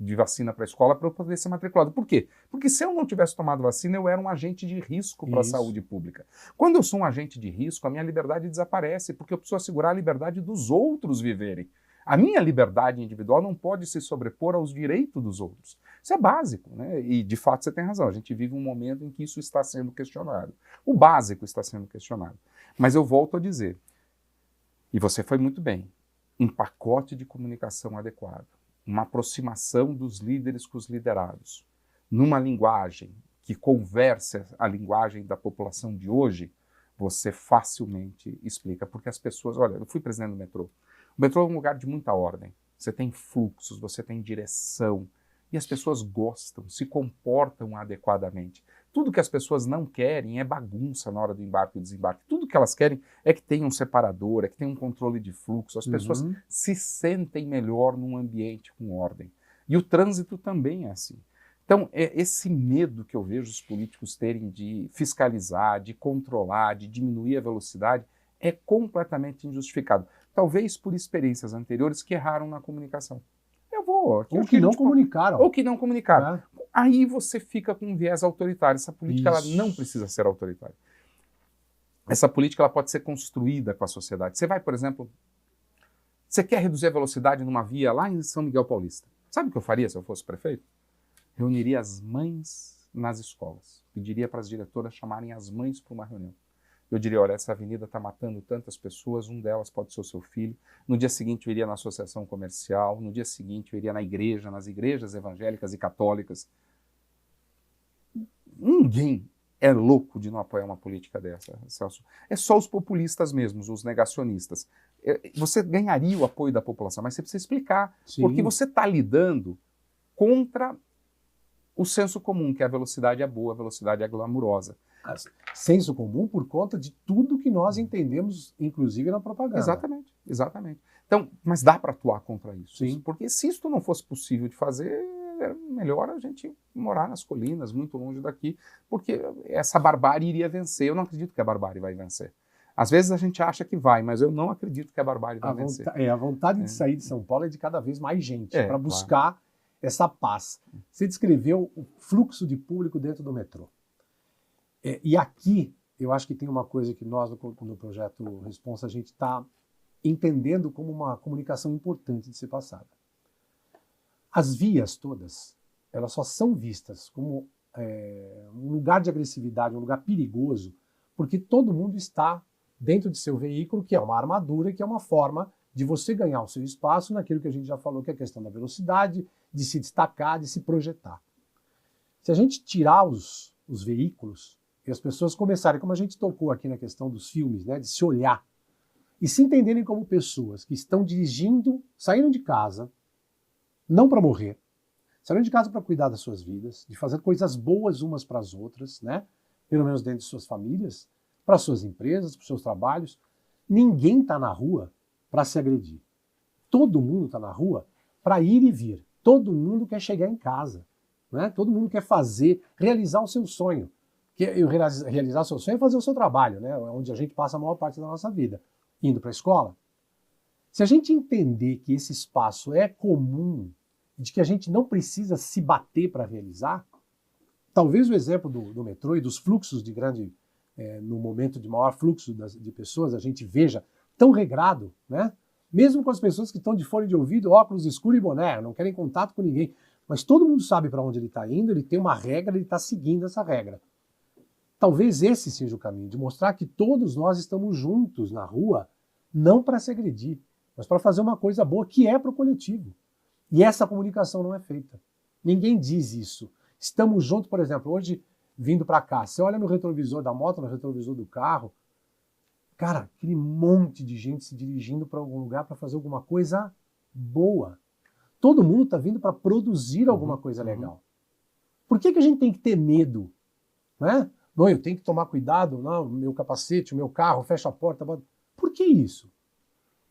de vacina para a escola para eu poder ser matriculado. Por quê? Porque se eu não tivesse tomado vacina, eu era um agente de risco para a saúde pública. Quando eu sou um agente de risco, a minha liberdade desaparece, porque eu preciso assegurar a liberdade dos outros viverem. A minha liberdade individual não pode se sobrepor aos direitos dos outros. Isso é básico, né? E, de fato, você tem razão. A gente vive um momento em que isso está sendo questionado. O básico está sendo questionado. Mas eu volto a dizer, e você foi muito bem, um pacote de comunicação adequado, uma aproximação dos líderes com os liderados, numa linguagem que converse a linguagem da população de hoje, você facilmente explica. Porque as pessoas... Olha, eu fui presidente do metrô. O metrô é um lugar de muita ordem. Você tem fluxos, você tem direção. E as pessoas gostam, se comportam adequadamente. Tudo que as pessoas não querem é bagunça na hora do embarque e desembarque. Tudo que elas querem é que tenha um separador, é que tenha um controle de fluxo. As pessoas se sentem melhor num ambiente com ordem. E o trânsito também é assim. Então, esse medo que eu vejo os políticos terem de fiscalizar, de controlar, de diminuir a velocidade, é completamente injustificado. Talvez por experiências anteriores que erraram na comunicação. Ou que não comunicaram. Ou que não comunicaram. Aí você fica com um viés autoritário. Essa política ela não precisa ser autoritária. Essa política ela pode ser construída com a sociedade. Você vai, por exemplo, você quer reduzir a velocidade numa via lá em São Miguel Paulista. Sabe o que eu faria se eu fosse prefeito? Reuniria as mães nas escolas. Pediria para as diretoras chamarem as mães para uma reunião. Eu diria, olha, essa avenida está matando tantas pessoas, um delas pode ser o seu filho. No dia seguinte eu iria na associação comercial, no dia seguinte eu iria na igreja, nas igrejas evangélicas e católicas. Ninguém é louco de não apoiar uma política dessa, Celso. É só os populistas mesmos, os negacionistas. Você ganharia o apoio da população, mas você precisa explicar. Sim. Porque você está lidando contra o senso comum, que a velocidade é boa, a velocidade é glamurosa. Senso comum por conta de tudo que nós entendemos, inclusive na propaganda. Exatamente, exatamente. Então, mas dá para atuar contra isso. Sim. Porque se isso não fosse possível de fazer, é melhor a gente morar nas colinas, muito longe daqui, porque essa barbárie iria vencer. Eu não acredito que a barbárie vai vencer. Às vezes a gente acha que vai, mas eu não acredito que a barbárie vai vencer. A vontade de sair de São Paulo é de cada vez mais gente, para buscar essa paz. Você descreveu o fluxo de público dentro do metrô. E aqui, eu acho que tem uma coisa que nós, no projeto Responsa, a gente está entendendo como uma comunicação importante de ser passada. As vias todas, elas só são vistas como um lugar de agressividade, um lugar perigoso, porque todo mundo está dentro de seu veículo, que é uma armadura, que é uma forma de você ganhar o seu espaço naquilo que a gente já falou, que é a questão da velocidade, de se destacar, de se projetar. Se a gente tirar os veículos e as pessoas começarem, como a gente tocou aqui na questão dos filmes, né, de se olhar e se entenderem como pessoas que estão dirigindo, saíram de casa, não para morrer, saíram de casa para cuidar das suas vidas, de fazer coisas boas umas para as outras, né, pelo menos dentro de suas famílias, para suas empresas, para os seus trabalhos. Ninguém está na rua para se agredir. Todo mundo está na rua para ir e vir. Todo mundo quer chegar em casa. Né? Todo mundo quer realizar o seu sonho. Realizar o seu sonho é fazer o seu trabalho, né? Onde a gente passa a maior parte da nossa vida. Indo para a escola. Se a gente entender que esse espaço é comum, de que a gente não precisa se bater para realizar, talvez o exemplo do metrô e dos fluxos de grande, no momento de maior fluxo de pessoas, a gente veja tão regrado, né? Mesmo com as pessoas que estão de fone de ouvido, óculos escuros e boné, não querem contato com ninguém. Mas todo mundo sabe para onde ele está indo, ele tem uma regra, ele está seguindo essa regra. Talvez esse seja o caminho, de mostrar que todos nós estamos juntos na rua, não para se agredir, mas para fazer uma coisa boa que é para o coletivo. E essa comunicação não é feita. Ninguém diz isso. Estamos juntos, por exemplo, hoje, vindo para cá, você olha no retrovisor da moto, no retrovisor do carro, cara, aquele monte de gente se dirigindo para algum lugar para fazer alguma coisa boa. Todo mundo está vindo para produzir alguma coisa legal. Por que a gente tem que ter medo? Né? Não, eu tenho que tomar cuidado, não, meu capacete, o meu carro, fecha a porta. Por que isso?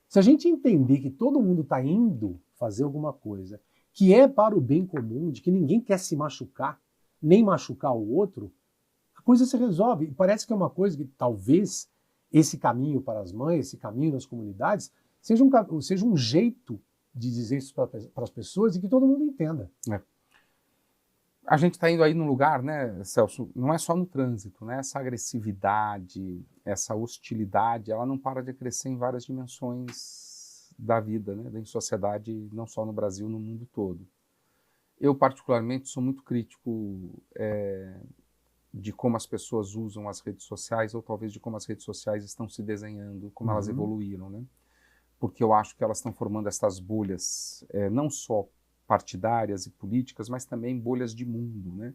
Se a gente entender que todo mundo está indo fazer alguma coisa que é para o bem comum, de que ninguém quer se machucar, nem machucar o outro, a coisa se resolve. E parece que é uma coisa que talvez esse caminho para as mães, esse caminho nas comunidades, seja um jeito de dizer isso para as pessoas e que todo mundo entenda. A gente está indo aí num lugar, né, Celso, não é só no trânsito, né? Essa agressividade, essa hostilidade, ela não para de crescer em várias dimensões da vida, né, da sociedade, não só no Brasil, no mundo todo. Eu, particularmente, sou muito crítico de como as pessoas usam as redes sociais, ou talvez de como as redes sociais estão se desenhando, como elas evoluíram, né? Porque eu acho que elas estão formando essas bolhas, não só partidárias e políticas, mas também bolhas de mundo, né?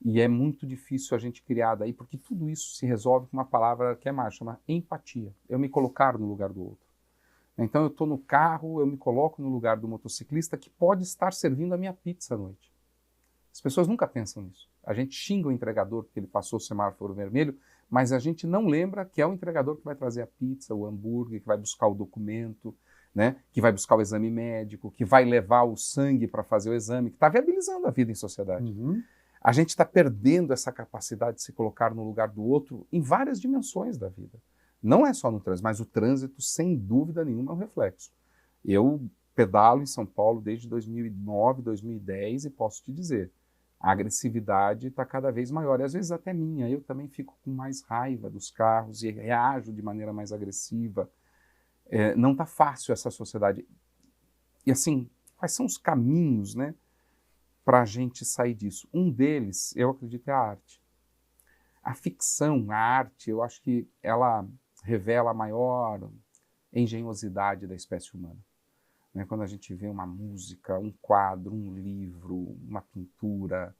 E é muito difícil a gente criar daí, porque tudo isso se resolve com uma palavra que é mais, chama empatia. Eu me colocar no lugar do outro. Então eu estou no carro, eu me coloco no lugar do motociclista que pode estar servindo a minha pizza à noite. As pessoas nunca pensam nisso. A gente xinga o entregador porque ele passou o semáforo vermelho, mas a gente não lembra que é o entregador que vai trazer a pizza, o hambúrguer, que vai buscar o documento, né, que vai buscar o exame médico, que vai levar o sangue para fazer o exame, que está viabilizando a vida em sociedade. A gente está perdendo essa capacidade de se colocar no lugar do outro em várias dimensões da vida. Não é só no trânsito, mas o trânsito, sem dúvida nenhuma, é um reflexo. Eu pedalo em São Paulo desde 2009, 2010 e posso te dizer, a agressividade está cada vez maior, e às vezes até minha. Eu também fico com mais raiva dos carros e reajo de maneira mais agressiva. Não está fácil essa sociedade. E assim, quais são os caminhos, né, para a gente sair disso? Um deles, eu acredito, é a arte. A ficção, a arte, eu acho que ela revela a maior engenhosidade da espécie humana. Né? Quando a gente vê uma música, um quadro, um livro, uma pintura,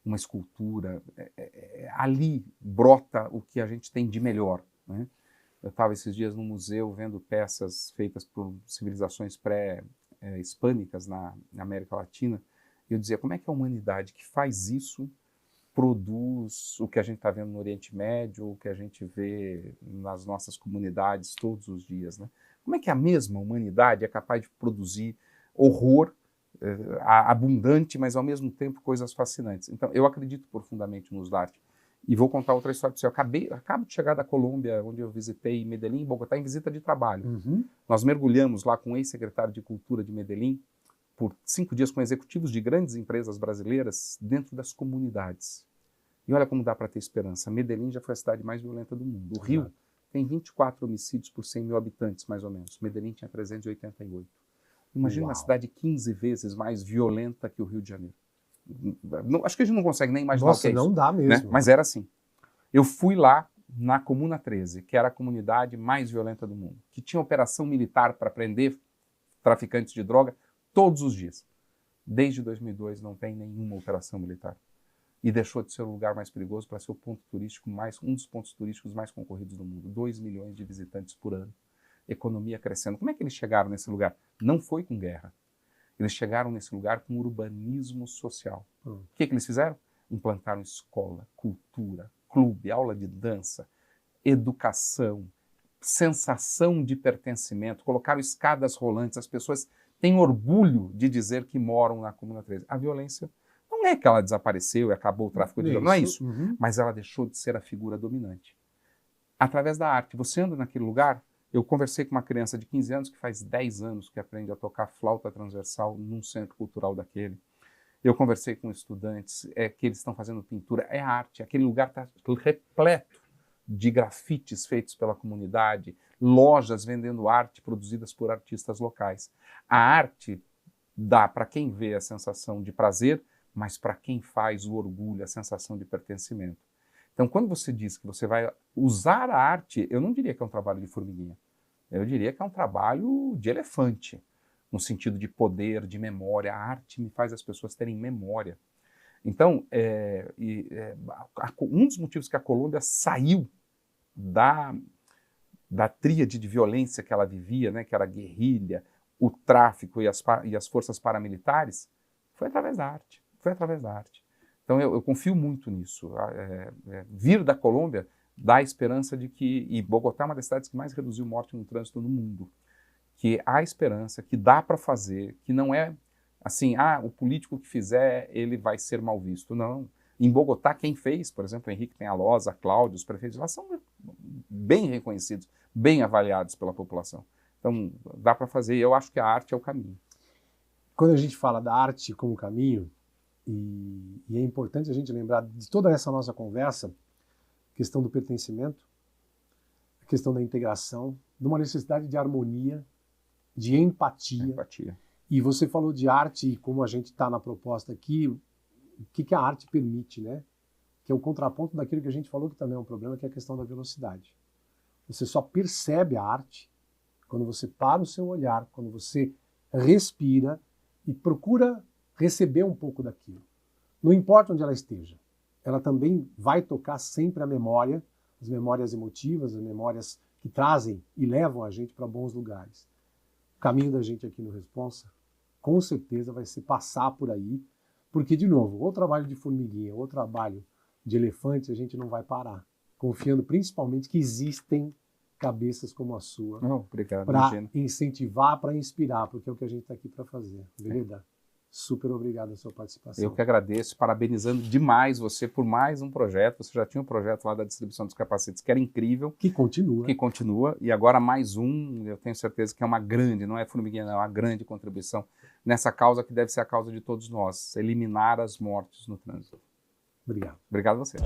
uma escultura, ali brota o que a gente tem de melhor. Né? Eu estava esses dias no museu vendo peças feitas por civilizações pré-hispânicas na América Latina, e eu dizia, como é que a humanidade que faz isso produz o que a gente está vendo no Oriente Médio, o que a gente vê nas nossas comunidades todos os dias, né? Como é que a mesma humanidade é capaz de produzir horror abundante, mas ao mesmo tempo coisas fascinantes? Então, eu acredito profundamente no uso da arte. E vou contar outra história para você. Eu acabo de chegar da Colômbia, onde eu visitei Medellín e Bogotá em visita de trabalho. Nós mergulhamos lá com o ex-secretário de Cultura de Medellín por 5 dias com executivos de grandes empresas brasileiras dentro das comunidades. E olha como dá para ter esperança. Medellín já foi a cidade mais violenta do mundo. O Rio tem 24 homicídios por 100 mil habitantes, mais ou menos. Medellín tinha 388. Imagina uma cidade 15 vezes mais violenta que o Rio de Janeiro. Acho que a gente não consegue nem imaginar o que é isso. Não dá mesmo. Né? Mas era assim. Eu fui lá na Comuna 13, que era a comunidade mais violenta do mundo, que tinha operação militar para prender traficantes de droga todos os dias. Desde 2002 não tem nenhuma operação militar. E deixou de ser o lugar mais perigoso para ser o ponto turístico um dos pontos turísticos mais concorridos do mundo. 2 milhões de visitantes por ano. Economia crescendo. Como é que eles chegaram nesse lugar? Não foi com guerra. Eles chegaram nesse lugar com urbanismo social. O que eles fizeram? Implantaram escola, cultura, clube, aula de dança, educação, sensação de pertencimento, colocaram escadas rolantes, as pessoas têm orgulho de dizer que moram na Comuna 13. A violência não é que ela desapareceu e acabou o tráfico de drogas, não é isso, mas ela deixou de ser a figura dominante. Através da arte, você anda naquele lugar, eu conversei com uma criança de 15 anos que faz 10 anos que aprende a tocar flauta transversal num centro cultural daquele. Eu conversei com estudantes que eles estão fazendo pintura, é arte, aquele lugar está repleto de grafites feitos pela comunidade, lojas vendendo arte produzidas por artistas locais. A arte dá para quem vê a sensação de prazer, mas para quem faz o orgulho, a sensação de pertencimento. Então, quando você diz que você vai usar a arte, eu não diria que é um trabalho de formiguinha, eu diria que é um trabalho de elefante, no sentido de poder, de memória. A arte me faz as pessoas terem memória. Então, um dos motivos que a Colômbia saiu da tríade de violência que ela vivia, né, que era a guerrilha, o tráfico e as forças paramilitares, foi através da arte. Foi através da arte. Então, eu confio muito nisso. Vir da Colômbia dá a esperança de que... E Bogotá é uma das cidades que mais reduziu morte no trânsito no mundo. Que há esperança, que dá para fazer, que não é assim, o político que fizer, ele vai ser mal visto. Não. Em Bogotá, quem fez, por exemplo, Henrique Peñalosa, Cláudio, os prefeitos lá são bem reconhecidos, bem avaliados pela população. Então, dá para fazer, e eu acho que a arte é o caminho. Quando a gente fala da arte como caminho, e é importante a gente lembrar de toda essa nossa conversa, a questão do pertencimento, a questão da integração, de uma necessidade de harmonia, de empatia. E você falou de arte, e como a gente está na proposta aqui, o que a arte permite, né? Que é o contraponto daquilo que a gente falou que também é um problema, que é a questão da velocidade. Você só percebe a arte quando você para o seu olhar, quando você respira e procura receber um pouco daquilo. Não importa onde ela esteja, ela também vai tocar sempre a memória, as memórias emotivas, as memórias que trazem e levam a gente para bons lugares. O caminho da gente aqui no Responsa, com certeza, vai ser passar por aí, porque, de novo, ou trabalho de formiguinha, ou trabalho de elefante, a gente não vai parar, confiando principalmente que existem cabeças como a sua para incentivar, para inspirar, porque é o que a gente está aqui para fazer. Beleza? Super obrigado a sua participação. Eu que agradeço, parabenizando demais você por mais um projeto. Você já tinha um projeto lá da distribuição dos capacetes que era incrível. Que continua. Que continua. E agora mais um, eu tenho certeza que é uma grande, não é formiguinha, não, é uma grande contribuição nessa causa que deve ser a causa de todos nós, eliminar as mortes no trânsito. Obrigado. Obrigado a você.